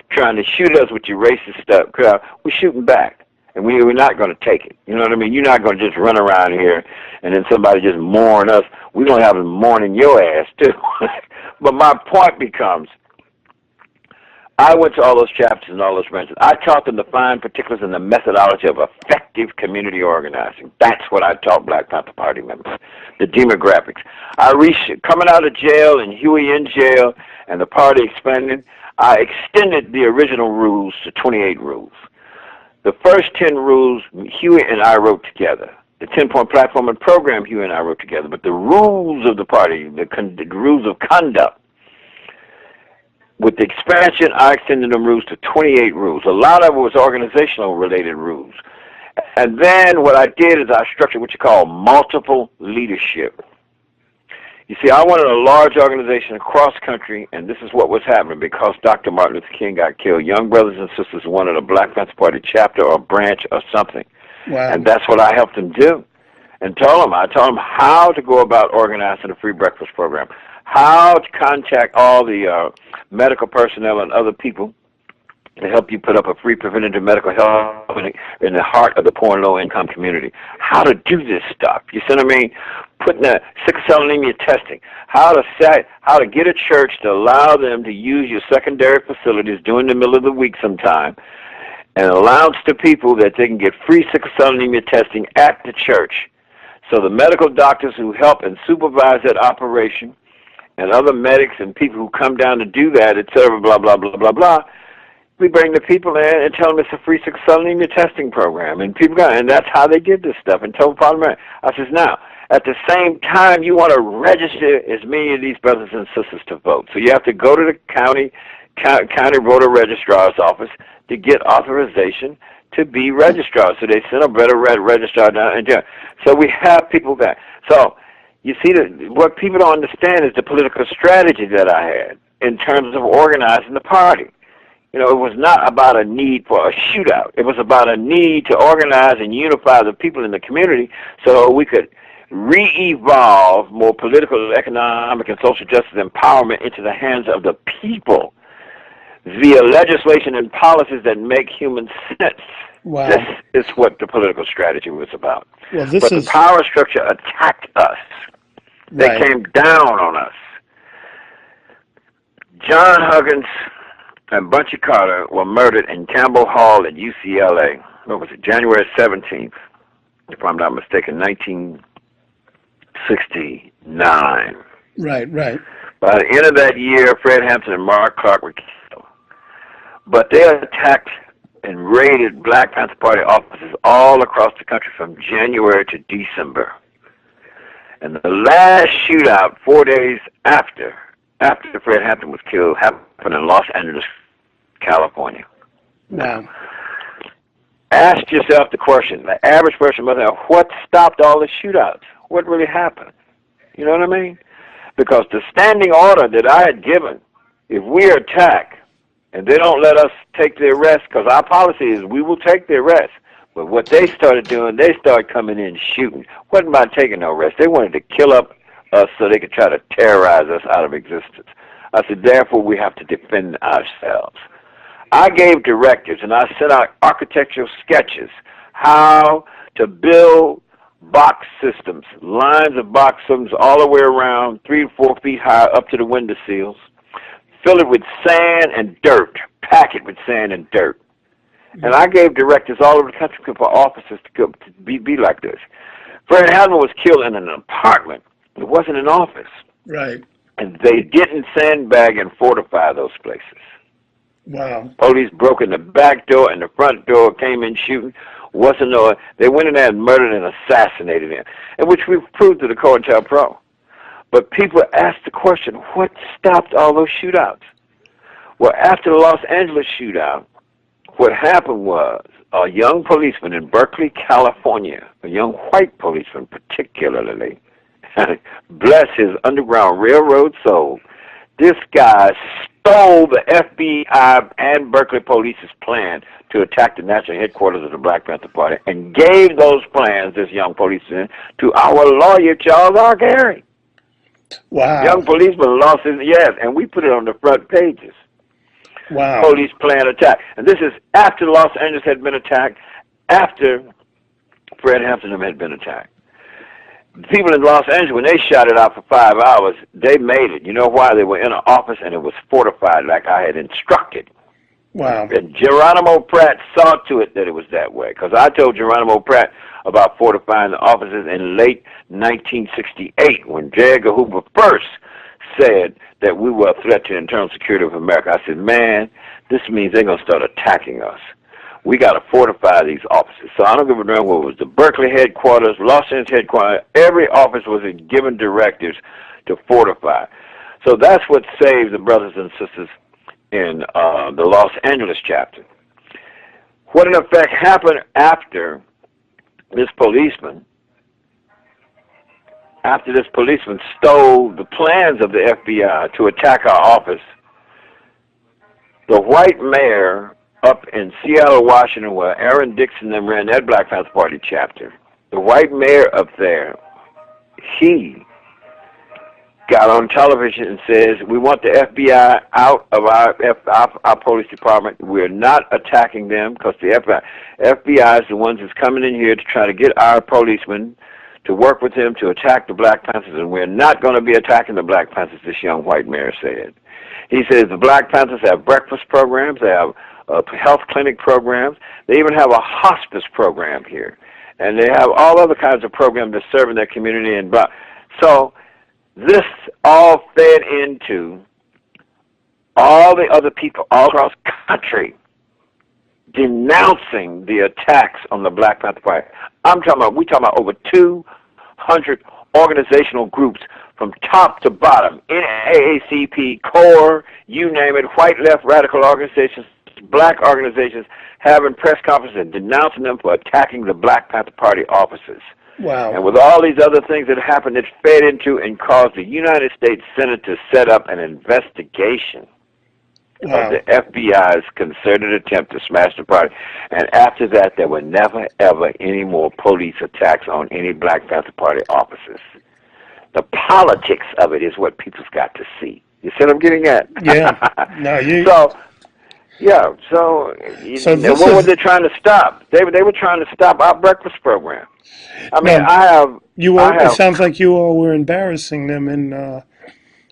S3: trying to shoot us with your racist stuff, we're shooting back. And we're not going to take it. You know what I mean? You're not going to just run around here and then somebody just mourn us. We're going to have them mourning your ass, too. But my point becomes, I went to all those chapters and all those branches. I taught them the fine particulars and the methodology of effective community organizing. That's what I taught Black Panther Party members, the demographics. Coming out of jail and Huey in jail and the party expanding, I extended the original rules to 28 rules. The first 10 rules, Huey and I wrote together. The 10-point platform and program, Huey and I wrote together. But the rules of the party, the rules of conduct, with the expansion, I extended them rules to 28 rules. A lot of it was organizational-related rules. And then what I did is I structured what you call multiple leadership. You see, I wanted a large organization across country, and this is what was happening because Dr. Martin Luther King got killed. Young brothers and sisters wanted a Black Panther Party chapter or branch or something.
S2: Wow.
S3: And that's what I helped them do. And I told them how to go about organizing a free breakfast program, how to contact all the medical personnel and other people to help you put up a free preventative medical health in the heart of the poor and low-income community. How to do this stuff. You see what I mean? Putting the sickle cell anemia testing. How to get a church to allow them to use your secondary facilities during the middle of the week sometime and announce to people that they can get free sickle cell anemia testing at the church. So the medical doctors who help and supervise that operation and other medics and people who come down to do that, et cetera, blah, blah, blah, blah, blah, we bring the people in and tell them it's a free sickle cell anemia testing program. And people go, and that's how they did this stuff. And told Parliament, I says, now, at the same time, you want to register as many of these brothers and sisters to vote. So you have to go to the county voter registrar's office to get authorization to be registrar. So they send a better registrar down. And so we have people that. So you see, what people don't understand is the political strategy that I had in terms of organizing the party. You know, it was not about a need for a shootout. It was about a need to organize and unify the people in the community so we could re-evolve more political, economic, and social justice empowerment into the hands of the people via legislation and policies that make human sense.
S2: Wow.
S3: This is what the political strategy was about.
S2: Well,
S3: but the power structure attacked us. They came down on us. John Huggins and Bunchy Carter were murdered in Campbell Hall at UCLA. What was it, January 17th, if I'm not mistaken, 1969.
S2: Right.
S3: By the end of that year, Fred Hampton and Mark Clark were killed. But they attacked and raided Black Panther Party offices all across the country from January to December. And the last shootout, 4 days after Fred Hampton was killed, happened in Los Angeles, California.
S2: Wow.
S3: Ask yourself the question, the average person must ask, what stopped all the shootouts? What really happened? You know what I mean? Because the standing order that I had given, if we are attacked and they don't let us take the arrest, because our policy is we will take the arrest. But what they started doing, they started coming in shooting. Wasn't about taking no arrest. They wanted to kill up us so they could try to terrorize us out of existence. I said, therefore, we have to defend ourselves. I gave directives, and I sent out architectural sketches how to build box systems, lines of box systems all the way around, 3 to 4 feet high up to the window sills, fill it with sand and dirt, pack it with sand and dirt. And I gave directives all over the country for officers to be like this. Fred Hampton was killed in an apartment. It wasn't an office.
S2: Right.
S3: And they didn't sandbag and fortify those places.
S2: Wow.
S3: Police broke in the back door and the front door, came in shooting. Wasn't no. They went in there and murdered and assassinated him, and which we've proved to the COINTELPRO. But people ask the question, what stopped all those shootouts? Well, after the Los Angeles shootout, what happened was a young policeman in Berkeley, California, a young white policeman particularly, bless his Underground Railroad soul, this guy stole the FBI and Berkeley Police's plan to attack the national headquarters of the Black Panther Party and gave those plans, this young policeman, to our lawyer, Charles R. Gary.
S2: Wow.
S3: Young policeman lost his, yes, and we put it on the front pages.
S2: Wow.
S3: Police plan attack. And this is after Los Angeles had been attacked, after Fred Hampton had been attacked. People in Los Angeles, when they shot it out for 5 hours, they made it. You know why? They were in an office and it was fortified like I had instructed.
S2: Wow.
S3: And Geronimo Pratt saw to it that it was that way, because I told Geronimo Pratt about fortifying the offices in late 1968 when J. Edgar Hoover first said that we were a threat to the internal security of America. I said, man, this means they're going to start attacking us. We got to fortify these offices. So I don't give a damn what it was the Berkeley headquarters, Los Angeles headquarters. Every office was given directives to fortify. So that's what saved the brothers and sisters in the Los Angeles chapter. What in effect happened after this policeman stole the plans of the FBI to attack our office, the white mayor up in Seattle, Washington, where Aaron Dixon and them ran that Black Panther Party chapter, the white mayor up there, he got on television and says, we want the FBI out of our police department. We're not attacking them because the FBI is the ones that's coming in here to try to get our policemen to work with them to attack the Black Panthers, and we're not going to be attacking the Black Panthers, this young white mayor said. He says the Black Panthers have breakfast programs, they have health clinic programs, they even have a hospice program here, and they have all other kinds of programs that serve in their community. And so this all fed into all the other people all across the country denouncing the attacks on the Black Panther Party. We're talking about over 200 organizational groups from top to bottom, NAACP, CORE, you name it, white left radical organizations, black organizations, having press conferences and denouncing them for attacking the Black Panther Party offices.
S2: Wow.
S3: And with all these other things that happened, it fed into and caused the United States Senate to set up an investigation of
S2: Wow.
S3: the FBI's concerted attempt to smash the party. And after that, there were never, ever any more police attacks on any Black Panther Party officers. The politics of it is what people's got to see. You see what I'm getting at?
S2: Yeah. No, you.
S3: So, yeah, so,
S2: So this
S3: what were
S2: is
S3: they trying to stop? They were trying to stop our breakfast program. I mean,
S2: no. You all.
S3: I
S2: It
S3: have,
S2: sounds like you all were embarrassing them and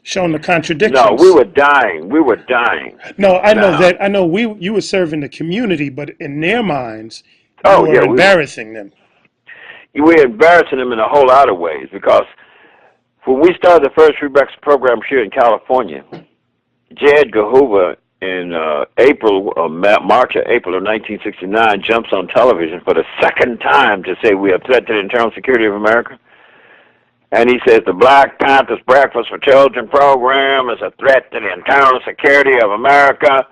S2: showing the
S3: no, we
S2: contradictions.
S3: were dying. We were dying.
S2: No, I know
S3: Now,
S2: that. I know you were serving the community, but in their minds, you
S3: oh,
S2: were
S3: yeah,
S2: embarrassing them.
S3: we were embarrassing them in a whole lot of ways because when we started the first free breakfast program here in California, J. Edgar Hoover in March or April of 1969 jumps on television for the second time to say we are a threat to the internal security of America. And he says the Black Panthers Breakfast for Children program is a threat to the internal security of America.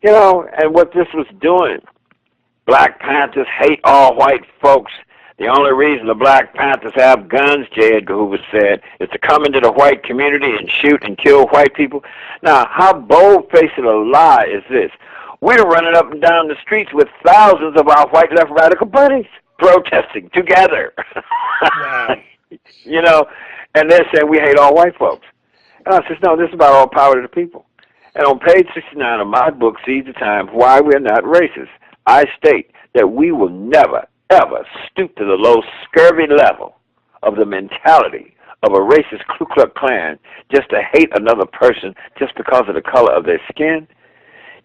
S3: You know, and what this was doing, Black Panthers hate all white folks. The only reason the Black Panthers have guns, J. Edgar Hoover said, is to come into the white community and shoot and kill white people. Now, how bold-faced a lie is this? We're running up and down the streets with thousands of our white left radical buddies protesting together.
S2: Wow.
S3: You know, and they're saying we hate all white folks. And I says, no, this is about all power to the people. And on page 69 of my book, Seeds of Time, Why We're Not Racist, I state that we will never, ever stoop to the low, scurvy level of the mentality of a racist Ku Klux Klan just to hate another person just because of the color of their skin.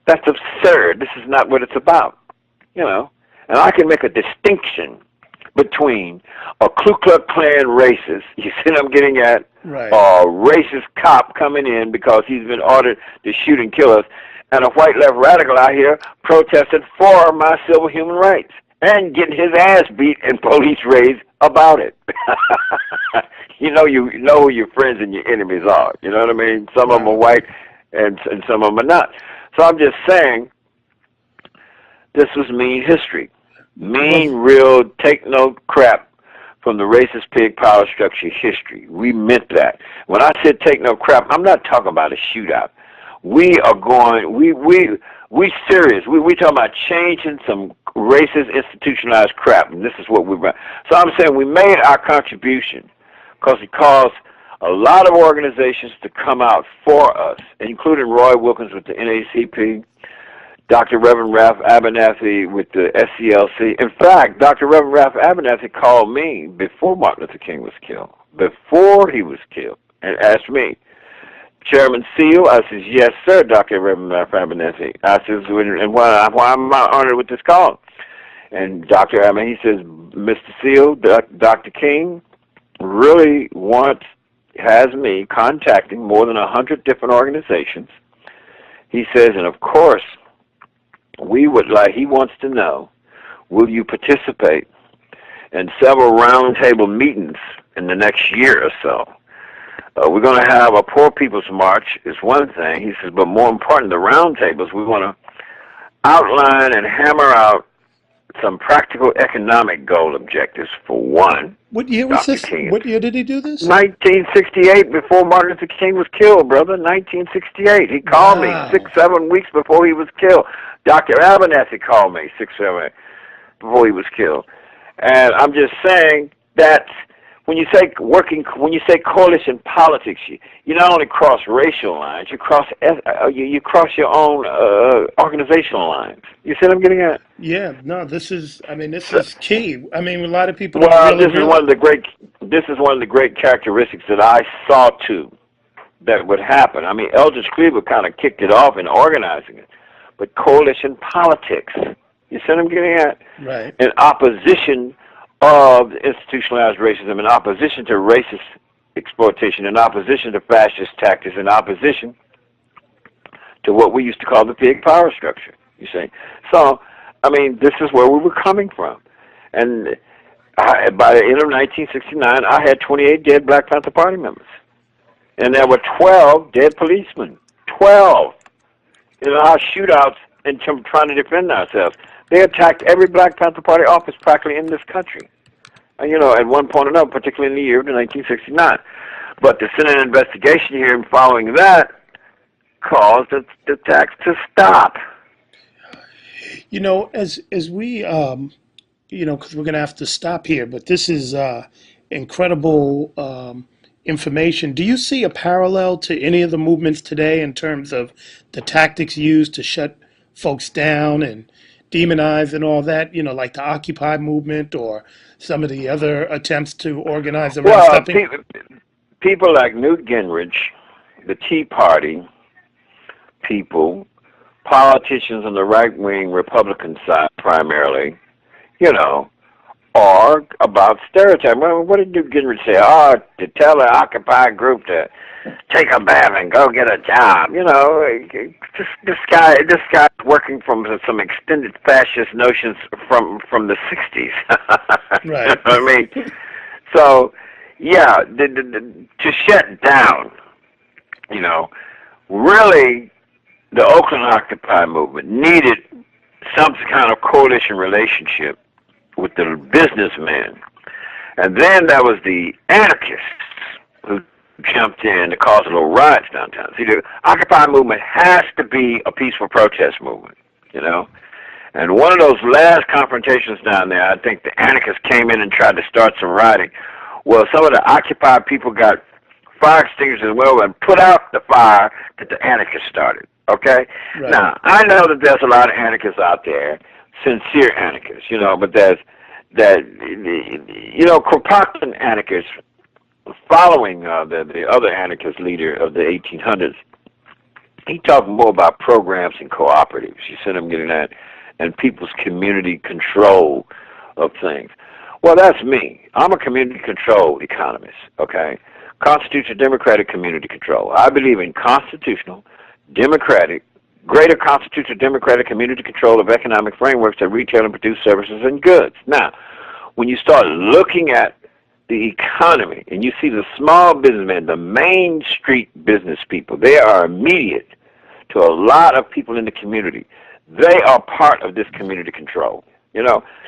S3: That's absurd. This is not what it's about, you know. And I can make a distinction between a Ku Klux Klan racist, you see what I'm getting at,
S2: Right.
S3: or a racist cop coming in because he's been ordered to shoot and kill us, and a white left radical out here protesting for my civil human rights and getting his ass beat in police raids about it. You know who your friends and your enemies are. You know what I mean? Some of them are white and some of them are not. So I'm just saying this was mean history. Mean, real, take no crap from the racist pig power structure history. We meant that. When I said take no crap, I'm not talking about a shootout. We are going, we serious. We talking about changing some racist institutionalized crap, and this is what we're about. So I'm saying we made our contribution because it caused a lot of organizations to come out for us, including Roy Wilkins with the NAACP, Dr. Reverend Ralph Abernathy with the SCLC. In fact, Dr. Reverend Ralph Abernathy called me before Martin Luther King was killed, before he was killed, and asked me, Chairman Seale? I says, yes, sir, Dr. Reverend Ralph Abernathy. I says, and why am I honored with this call? And Dr. Abernathy, he says, Mr. Seale, Dr. King really has me contacting more than 100 different organizations. He says, and of course, he wants to know, will you participate in several roundtable meetings in the next year or so? We're going to have a Poor People's March is one thing. He says, but more important, the roundtables, we want to outline and hammer out some practical economic goal objectives for one.
S2: What year was
S3: Dr.
S2: this?
S3: King.
S2: What year did he do this?
S3: 1968, before Martin Luther King was killed, brother. 1968. He called me 6-7 weeks before he was killed. Dr. Abernathy called me 6-7 before he was killed. And I'm just saying that when you say coalition politics, you not only cross racial lines, you cross your own organizational lines. You see what I'm getting at?
S2: Yeah. No. This is key. I mean, a lot of people.
S3: Well,
S2: don't really
S3: this is one of the great characteristics that I saw to that would happen. I mean, Eldridge Cleaver kind of kicked it off in organizing it, but coalition politics. You see what I'm getting at?
S2: Right.
S3: In opposition of institutionalized racism, in opposition to racist exploitation, in opposition to fascist tactics, in opposition to what we used to call the pig power structure, you see. So, I mean, this is where we were coming from. And by the end of 1969, I had 28 dead Black Panther Party members. And there were 12 dead policemen. 12. In our shootouts and trying to defend ourselves. They attacked every Black Panther Party office practically in this country. You know, at one point or another, particularly in the year of 1969. But the Senate investigation hearing following that cause the attacks to stop.
S2: You know, as we, because we're going to have to stop here, but this is incredible information. Do you see a parallel to any of the movements today in terms of the tactics used to shut folks down and demonize and all that, like the Occupy movement or some of the other attempts to organize around stopping?
S3: People like Newt Gingrich, the Tea Party people, politicians on the right-wing Republican side primarily, are about stereotyping. Well, what did Newt Gingrich say? Oh, to tell the Occupy group to take a bath and go get a job. This guy's working from some extended fascist notions from the 60s.
S2: Right.
S3: You know what I mean? So, yeah, to shut down, really, the Oakland Occupy movement needed some kind of coalition relationship with the businessmen. And then there was the anarchists who jumped in to cause a little riots downtown. See, the Occupy movement has to be a peaceful protest movement, And one of those last confrontations down there, I think the anarchists came in and tried to start some rioting. Well, some of the Occupy people got fire extinguishers as well and put out the fire that the anarchists started, okay? Right. Now, I know that there's a lot of anarchists out there, sincere anarchists, but there's Kropotkin anarchists following the other anarchist leader of the 1800s. He talked more about programs and cooperatives. You see what I'm getting at? And people's community control of things. Well, that's me. I'm a community control economist, okay? Constitutional democratic community control. I believe in constitutional, democratic, greater constitutional democratic community control of economic frameworks that retail and produce services and goods. Now, when you start looking at the economy and you see the small businessmen, the Main Street business people, they are immediate to a lot of people in the community. They are part of this community control.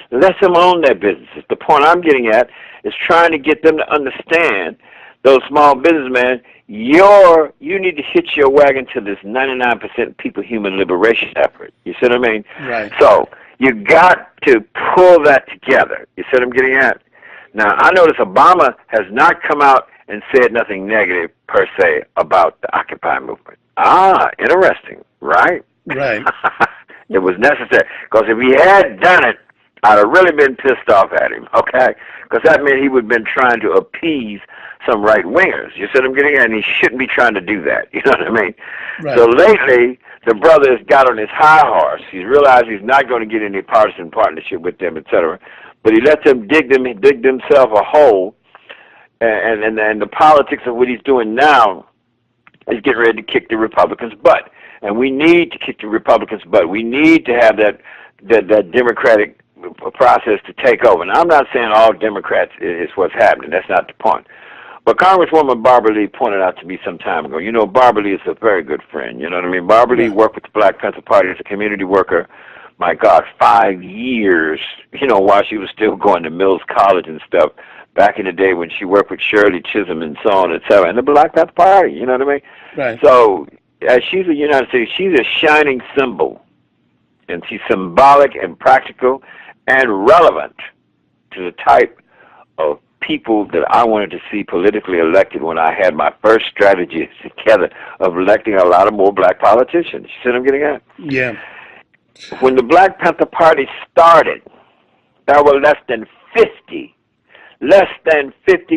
S3: Let them own their businesses. The point I'm getting at is trying to get them to understand, those small businessmen, you need to hitch your wagon to this 99% people human liberation effort. You see what I mean?
S2: Right.
S3: So you got to pull that together. You see what I'm getting at? Now, I notice Obama has not come out and said nothing negative per se about the Occupy movement. Interesting, right?
S2: Right.
S3: It was necessary, because if he had done it, I'd have really been pissed off at him, okay? Because that meant he would have been trying to appease some right-wingers. You see what I'm getting at? And he shouldn't be trying to do that. You know what I mean?
S2: Right.
S3: So lately, the brother has got on his high horse. He's realized he's not going to get any partisan partnership with them, etc. But he lets them dig themselves a hole, and the politics of what he's doing now is getting ready to kick the Republicans' butt. And we need to kick the Republicans' butt. We need to have that democratic process to take over. Now, I'm not saying all Democrats is what's happening. That's not the point. But Congresswoman Barbara Lee pointed out to me some time ago, Barbara Lee is a very good friend. You know what I mean? Barbara Lee worked with the Black Panther Party as a community worker, my God, 5 years, while she was still going to Mills College and stuff, back in the day when she worked with Shirley Chisholm and so on, et cetera, and the Black Panther Party, you know what I mean?
S2: Right.
S3: So, as she's a United States, she's a shining symbol, and she's symbolic and practical and relevant to the type of people that I wanted to see politically elected when I had my first strategy together of electing a lot of more black politicians. You see what I'm getting at?
S2: Yeah.
S3: When the Black Panther Party started, there were less than 50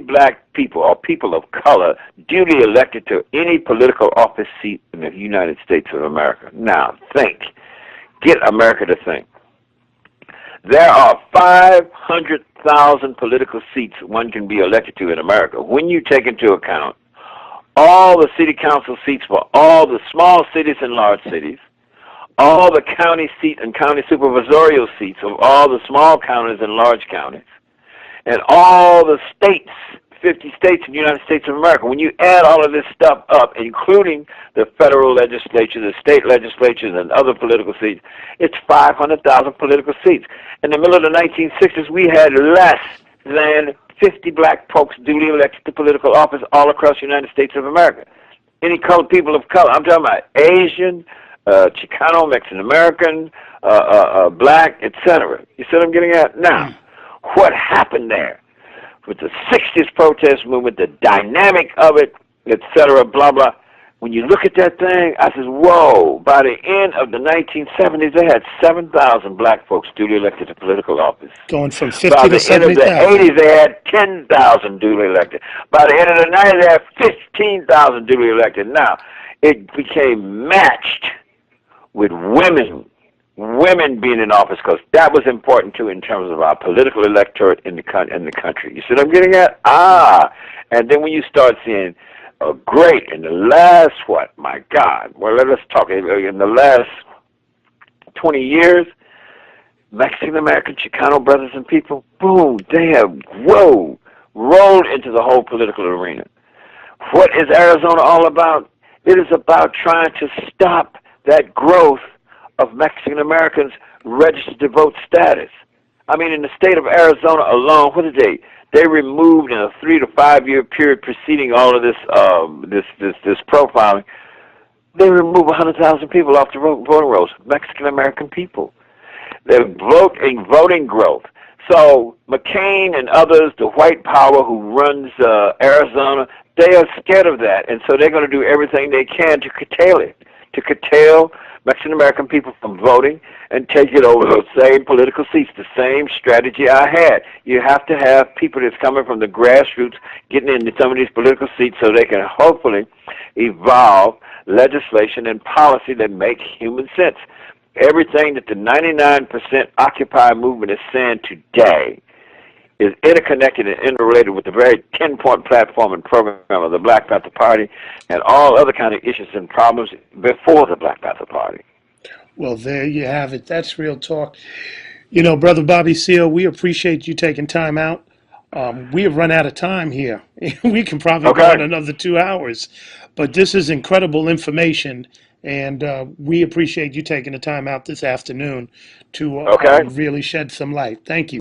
S3: black people or people of color duly elected to any political office seat in the United States of America. Now, think. Get America to think. There are 500,000 political seats one can be elected to in America when you take into account all the city council seats for all the small cities and large cities, all the county seat and county supervisorial seats of all the small counties and large counties, and all the states, 50 states in the United States of America. When you add all of this stuff up, including the federal legislature, the state legislatures, and other political seats, it's 500,000 political seats. In the middle of the 1960s, we had less than 50 black folks duly elected to political office all across the United States of America. any colored people of color. I'm talking about Asian, Chicano, Mexican American, black, etc. You see what I'm getting at? Now, what happened there with the 60s protest movement, the dynamic of it, etc., blah, blah. When you look at that thing, I says, whoa, by the end of the 1970s, they had 7,000 black folks duly elected to political office.
S2: Going from 50
S3: by
S2: to 70,000.
S3: By the end of the 80s, they had 10,000 duly elected. By the end of the 90s, they had 15,000 duly elected. Now, it became matched with women being in office, because that was important, too, in terms of our political electorate in the country. You see what I'm getting at? And then when you start seeing great in the last, my God, well, let's talk, in the last 20 years, Mexican-American, Chicano brothers and people, boom, they have, rolled into the whole political arena. What is Arizona all about? It is about trying to stop that growth of Mexican-Americans registered to vote status. I mean, in the state of Arizona alone, what did they removed in a 3 to 5 year period preceding all of this profiling. They removed 100,000 people off the voting rolls, Mexican American people. They're voting growth. So McCain and others, the white power who runs Arizona, they are scared of that, and so they're going to do everything they can to curtail it, to curtail Mexican American people from voting and take it over those same political seats, the same strategy I had. You have to have people that's coming from the grassroots getting into some of these political seats so they can hopefully evolve legislation and policy that make human sense. Everything that the 99% Occupy movement is saying today is interconnected and interrelated with the very 10-point platform and program of the Black Panther Party and all other kind of issues and problems before the Black Panther Party.
S2: Well, there you have it. That's real talk. You know, Brother Bobby Seale, we appreciate you taking time out. We have run out of time here. We can probably go on another 2 hours. But this is incredible information, and we appreciate you taking the time out this afternoon to really shed some light. Thank you.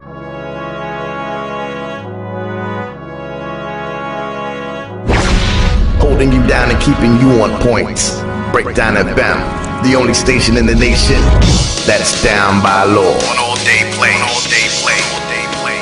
S1: Holding you down and keeping you on point. Breakdown FM, the only station in the nation that's down by law. On all day play, all day play, all day play.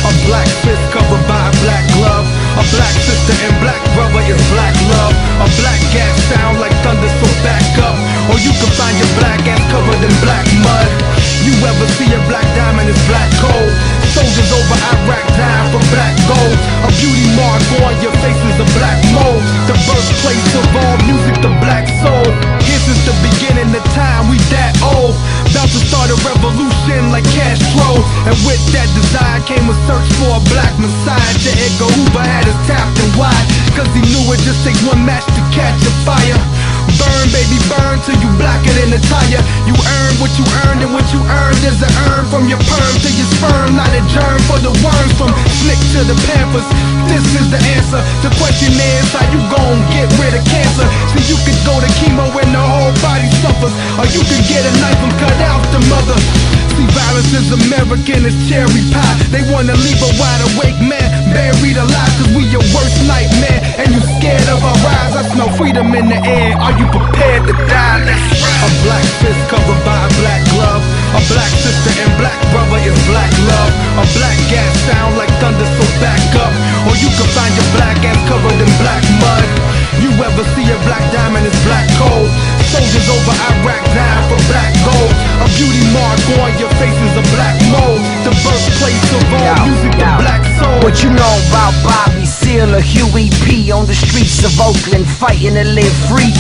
S4: A black fist covered by a black glove. A black sister and black brother is black love. A black gas sound like thunder, so back up. Or you can find your black ass covered in black mud. You ever see a black diamond is black gold. Soldiers over Iraq dying for black gold. A beauty mark on your face is a black mold. The birthplace of all music, the black soul. Here since the beginning of time, we that old. About to start a revolution like Castro. And with that desire came a search for a black messiah. To Edgar Hoover had his tapped and wide, cause he knew it just takes one match to catch a fire. Burn, baby, burn till you blacker than a tire. You earn what you earned, and what you earned is an earn from your perm to your sperm, not a germ for the worms. From Slick to the Panthers, this is the answer. The question is, how you gon' get rid of cancer? See, you could go to chemo and the whole body suffers, or you could get a knife and cut out the mother. See, violence is American, it's cherry pie. They wanna leave a wide awake man buried alive, cause we your worst nightmare, and you scared of our rise. I smell freedom in the air. Are you prepared to die? Let's ride. A black fist covered by a black glove. A black sister and black brother is black love. A black gas sound like thunder, so back up. Or you can find your black ass covered in black mud. You ever see a black diamond is black gold. Soldiers over Iraq dying for black gold. A beauty mark on your face is a black mold. The birthplace of all music, the black soul.
S5: What you know about Bobby Seale or Huey P on the streets of Oakland, fighting to live free?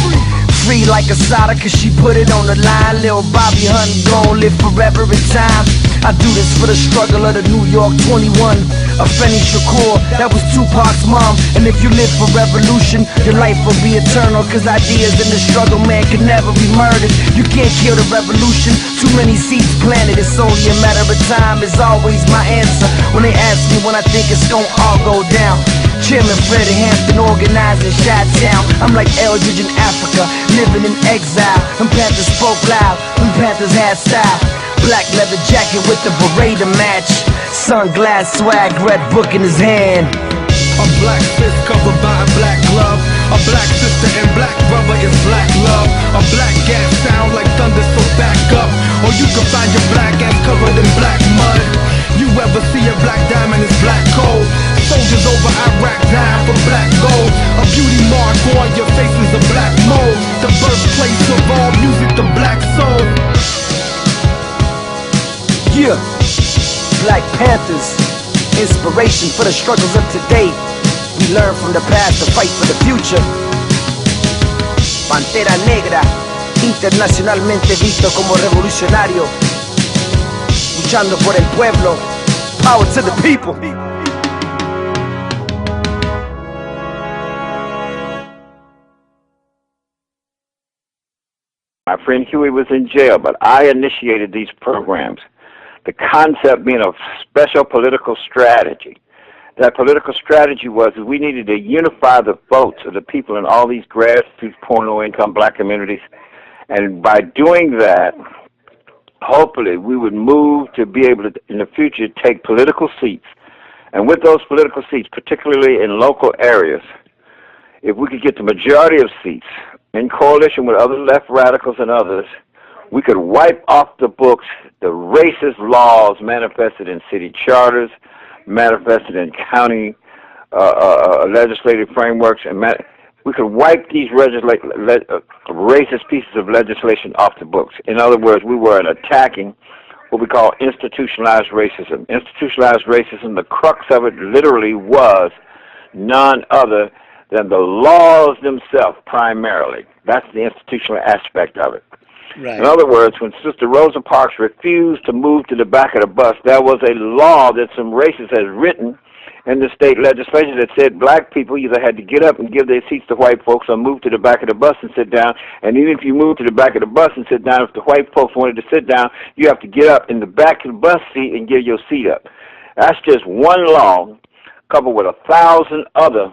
S5: Free like Asada, cause she put it on the line. Lil' Bobby Hunt gon' live forever in time. I do this for the struggle of the New York 21. A Fenny Shakur, that was Tupac's mom. And if you live for revolution, your life will be eternal, cause ideas in the struggle, man, can never be murdered. You can't kill the revolution, too many seeds planted. It's only a matter of time, is always my answer. When they ask me when I think it's gon' all go down, Chairman Freddie Hampton organizing Chi-Town. I'm like Eldridge in Africa, living in exile. Them Panthers spoke loud, them Panthers had style. Black leather jacket with the beret to match. Sunglass swag, red book in his hand.
S4: A black fist covered by a black glove. A black sister and black brother is black love. A black gas sound like thunder, so back up. Or you can find your black ass covered in black mud. You ever see a black diamond is black coal. Soldiers over Iraq dying for black gold. A beauty mark on your face is a black mold. The birthplace of all music, the black soul.
S5: Yeah, Black Panthers, inspiration for the struggles of today. We learn from the past to fight for the future. Pantera Negra, internacionalmente visto como revolucionario, luchando por el pueblo. Power to the people.
S3: My friend Huey was in jail, but I initiated these programs. The concept being a special political strategy. That political strategy was we needed to unify the votes of the people in all these grassroots, poor, low-income black communities. And by doing that, hopefully we would move to be able to, in the future, take political seats. And with those political seats, particularly in local areas, if we could get the majority of seats in coalition with other left radicals and others, we could wipe off the books the racist laws manifested in city charters, manifested in county legislative frameworks, and we could wipe these racist pieces of legislation off the books. In other words, we were attacking what we call institutionalized racism. Institutionalized racism, the crux of it literally was none other than the laws themselves primarily. That's the institutional aspect of it.
S2: Right.
S3: In other words, when Sister Rosa Parks refused to move to the back of the bus, there was a law that some racists had written in the state legislature that said black people either had to get up and give their seats to white folks or move to the back of the bus and sit down. And even if you moved to the back of the bus and sit down, if the white folks wanted to sit down, you have to get up in the back of the bus seat and give your seat up. That's just one law coupled with 1,000 other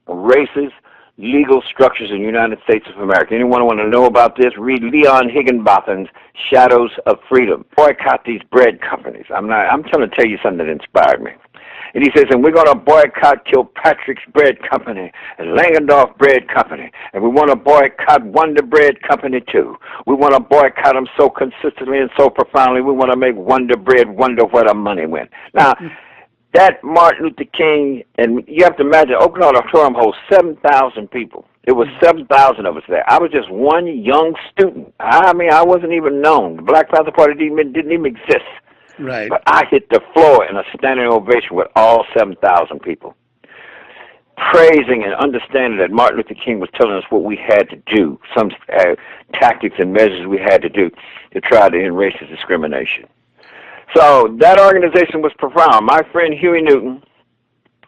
S3: racist legal structures in the United States of America. Anyone want to know about this? Read Leon Higginbotham's Shadows of Freedom. Boycott these bread companies. I'm trying to tell you something that inspired me. And he says, and we're going to boycott Kilpatrick's Bread Company and Langendorf Bread Company. And we want to boycott Wonder Bread Company, too. We want to boycott them so consistently and so profoundly. We want to make Wonder Bread wonder where the money went. Now, that Martin Luther King, and you have to imagine, Oakland Auditorium holds 7,000 people. It was 7,000 of us there. I was just one young student. I mean, I wasn't even known. The Black Panther Party didn't even exist.
S2: Right.
S3: But I hit the floor in a standing ovation with all 7,000 people, praising and understanding that Martin Luther King was telling us what we had to do, some tactics and measures we had to do to try to end racist discrimination. So that organization was profound. My friend Huey Newton,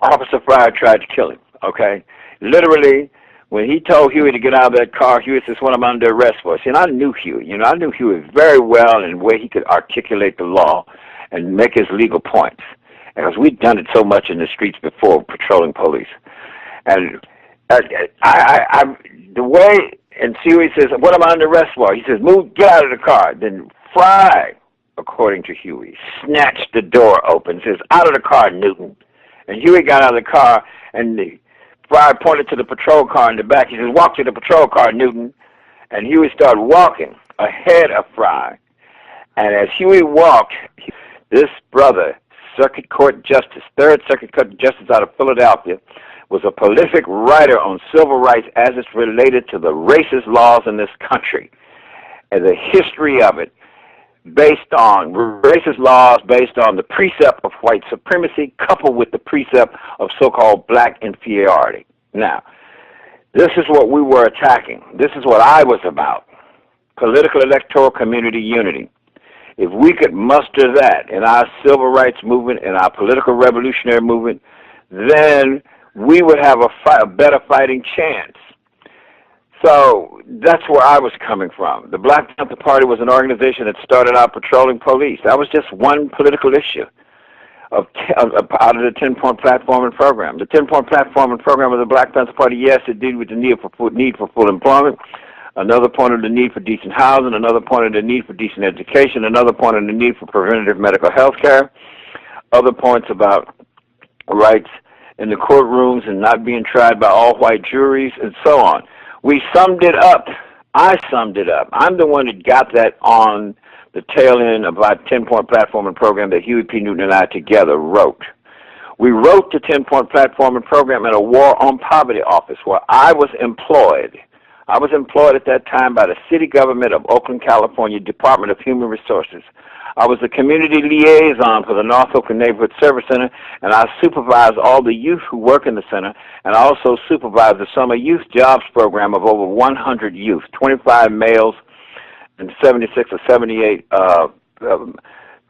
S3: Officer Fryer tried to kill him, okay? Literally, when he told Huey to get out of that car, Huey says, what I'm under arrest for. See, and I knew Huey. You know, I knew Huey very well in the way he could articulate the law and make his legal points. Because we'd done it so much in the streets before, patrolling police. And the way, and Huey says, what am I under arrest for? He says, move, get out of the car. Then Fry, according to Huey, snatched the door open, says, out of the car, Newton. And Huey got out of the car, and Fry pointed to the patrol car in the back. He says, walk to the patrol car, Newton. And Huey started walking ahead of Fry. And as Huey walked, this brother, Circuit Court Justice, Third Circuit Court Justice out of Philadelphia, was a prolific writer on civil rights as it's related to the racist laws in this country and the history of it, based on racist laws, based on the precept of white supremacy, coupled with the precept of so-called black inferiority. Now, this is what we were attacking. This is what I was about, political electoral community unity. If we could muster that in our civil rights movement, in our political revolutionary movement, then we would have a better fighting chance. So that's where I was coming from. The Black Panther Party was an organization that started out patrolling police. That was just one political issue out of the 10-point platform and program. The 10-point platform and program of the Black Panther Party, yes, it did with the need for full employment, Another pointed the need for decent housing. Another pointed the need for decent education. Another pointed the need for preventative medical health care. Other points about rights in the courtrooms and not being tried by all-white juries and so on. We summed it up. I summed it up. I'm the one that got that on the tail end of our 10-point platform and program that Huey P. Newton and I together wrote. We wrote the 10-point platform and program in a war on poverty office where I was employed. I was employed at that time by the city government of Oakland, California, Department of Human Resources. I was the community liaison for the North Oakland Neighborhood Service Center, and I supervised all the youth who work in the center, and I also supervised the Summer Youth Jobs Program of over 100 youth, 25 males and 76 or 78,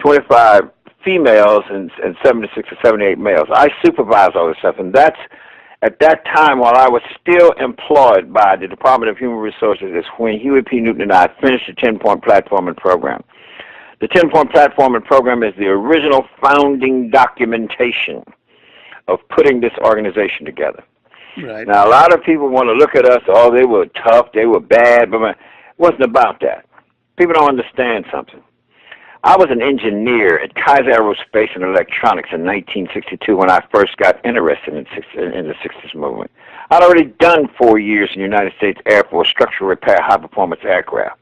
S3: 25 females and 76 or 78 males. I supervised all this stuff, and that's at that time while I was still employed by the Department of Human Resources is when Huey P. Newton and I finished the 10-point platform and program. The 10-point platform and program is the original founding documentation of putting this organization together.
S2: Right.
S3: Now, a lot of people want to look at us, oh, they were tough, they were bad, but it wasn't about that. People don't understand something. I was an engineer at Kaiser Aerospace and Electronics in 1962 when I first got interested in the 60s movement. I'd already done 4 years in the United States Air Force structural repair high-performance aircraft.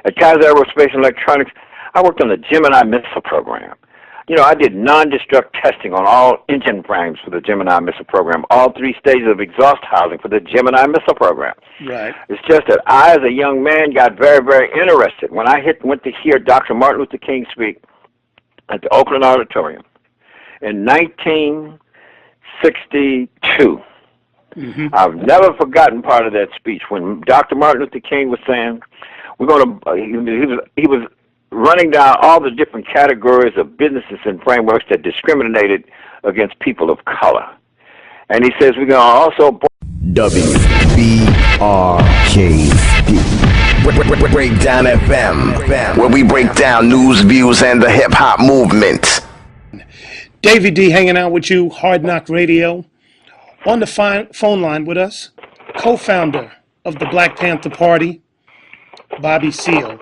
S3: At Kaiser Aerospace and Electronics, I worked on the Gemini missile program. You know, I did non-destruct testing on all engine frames for the Gemini missile program, all 3 stages of exhaust housing for the Gemini missile program.
S2: Right.
S3: It's just that I, as a young man, got very, very interested. When I went to hear Dr. Martin Luther King speak at the Oakland Auditorium in 1962, I've never forgotten part of that speech when Dr. Martin Luther King was saying, we're going to, he was running down all the different categories of businesses and frameworks that discriminated against people of color. And he says we're going to also...
S1: WBRKD. Breakdown FM, where we break down news, views, and the hip-hop movement.
S2: Davey D hanging out with you, Hard Knock Radio. On the phone line with us, co-founder of the Black Panther Party, Bobby Seale.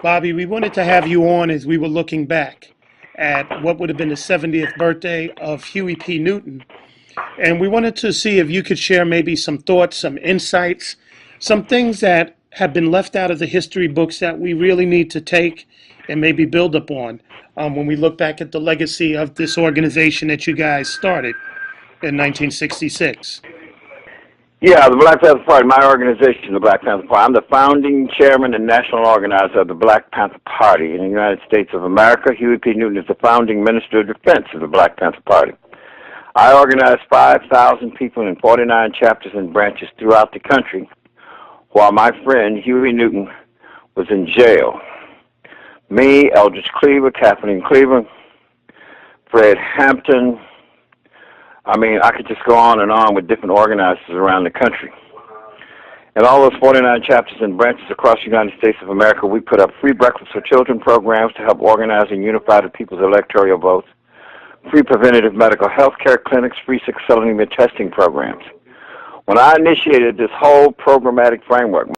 S2: Bobby, we wanted to have you on as we were looking back at what would have been the 70th birthday of Huey P. Newton. And we wanted to see if you could share maybe some thoughts, some insights, some things that have been left out of the history books that we really need to take and maybe build upon when we look back at the legacy of this organization that you guys started in 1966.
S3: Yeah, the Black Panther Party, my organization, the Black Panther Party. I'm the founding chairman and national organizer of the Black Panther Party in the United States of America. Huey P. Newton is the founding minister of defense of the Black Panther Party. I organized 5,000 people in 49 chapters and branches throughout the country while my friend Huey Newton was in jail. Me, Eldridge Cleaver, Kathleen Cleaver, Fred Hampton, I mean, I could just go on and on with different organizers around the country. In all those 49 chapters and branches across the United States of America, we put up free breakfast for children programs to help organize and unify the people's electoral votes, free preventative medical health care clinics, free sex, selling, and testing programs. When I initiated this whole programmatic framework,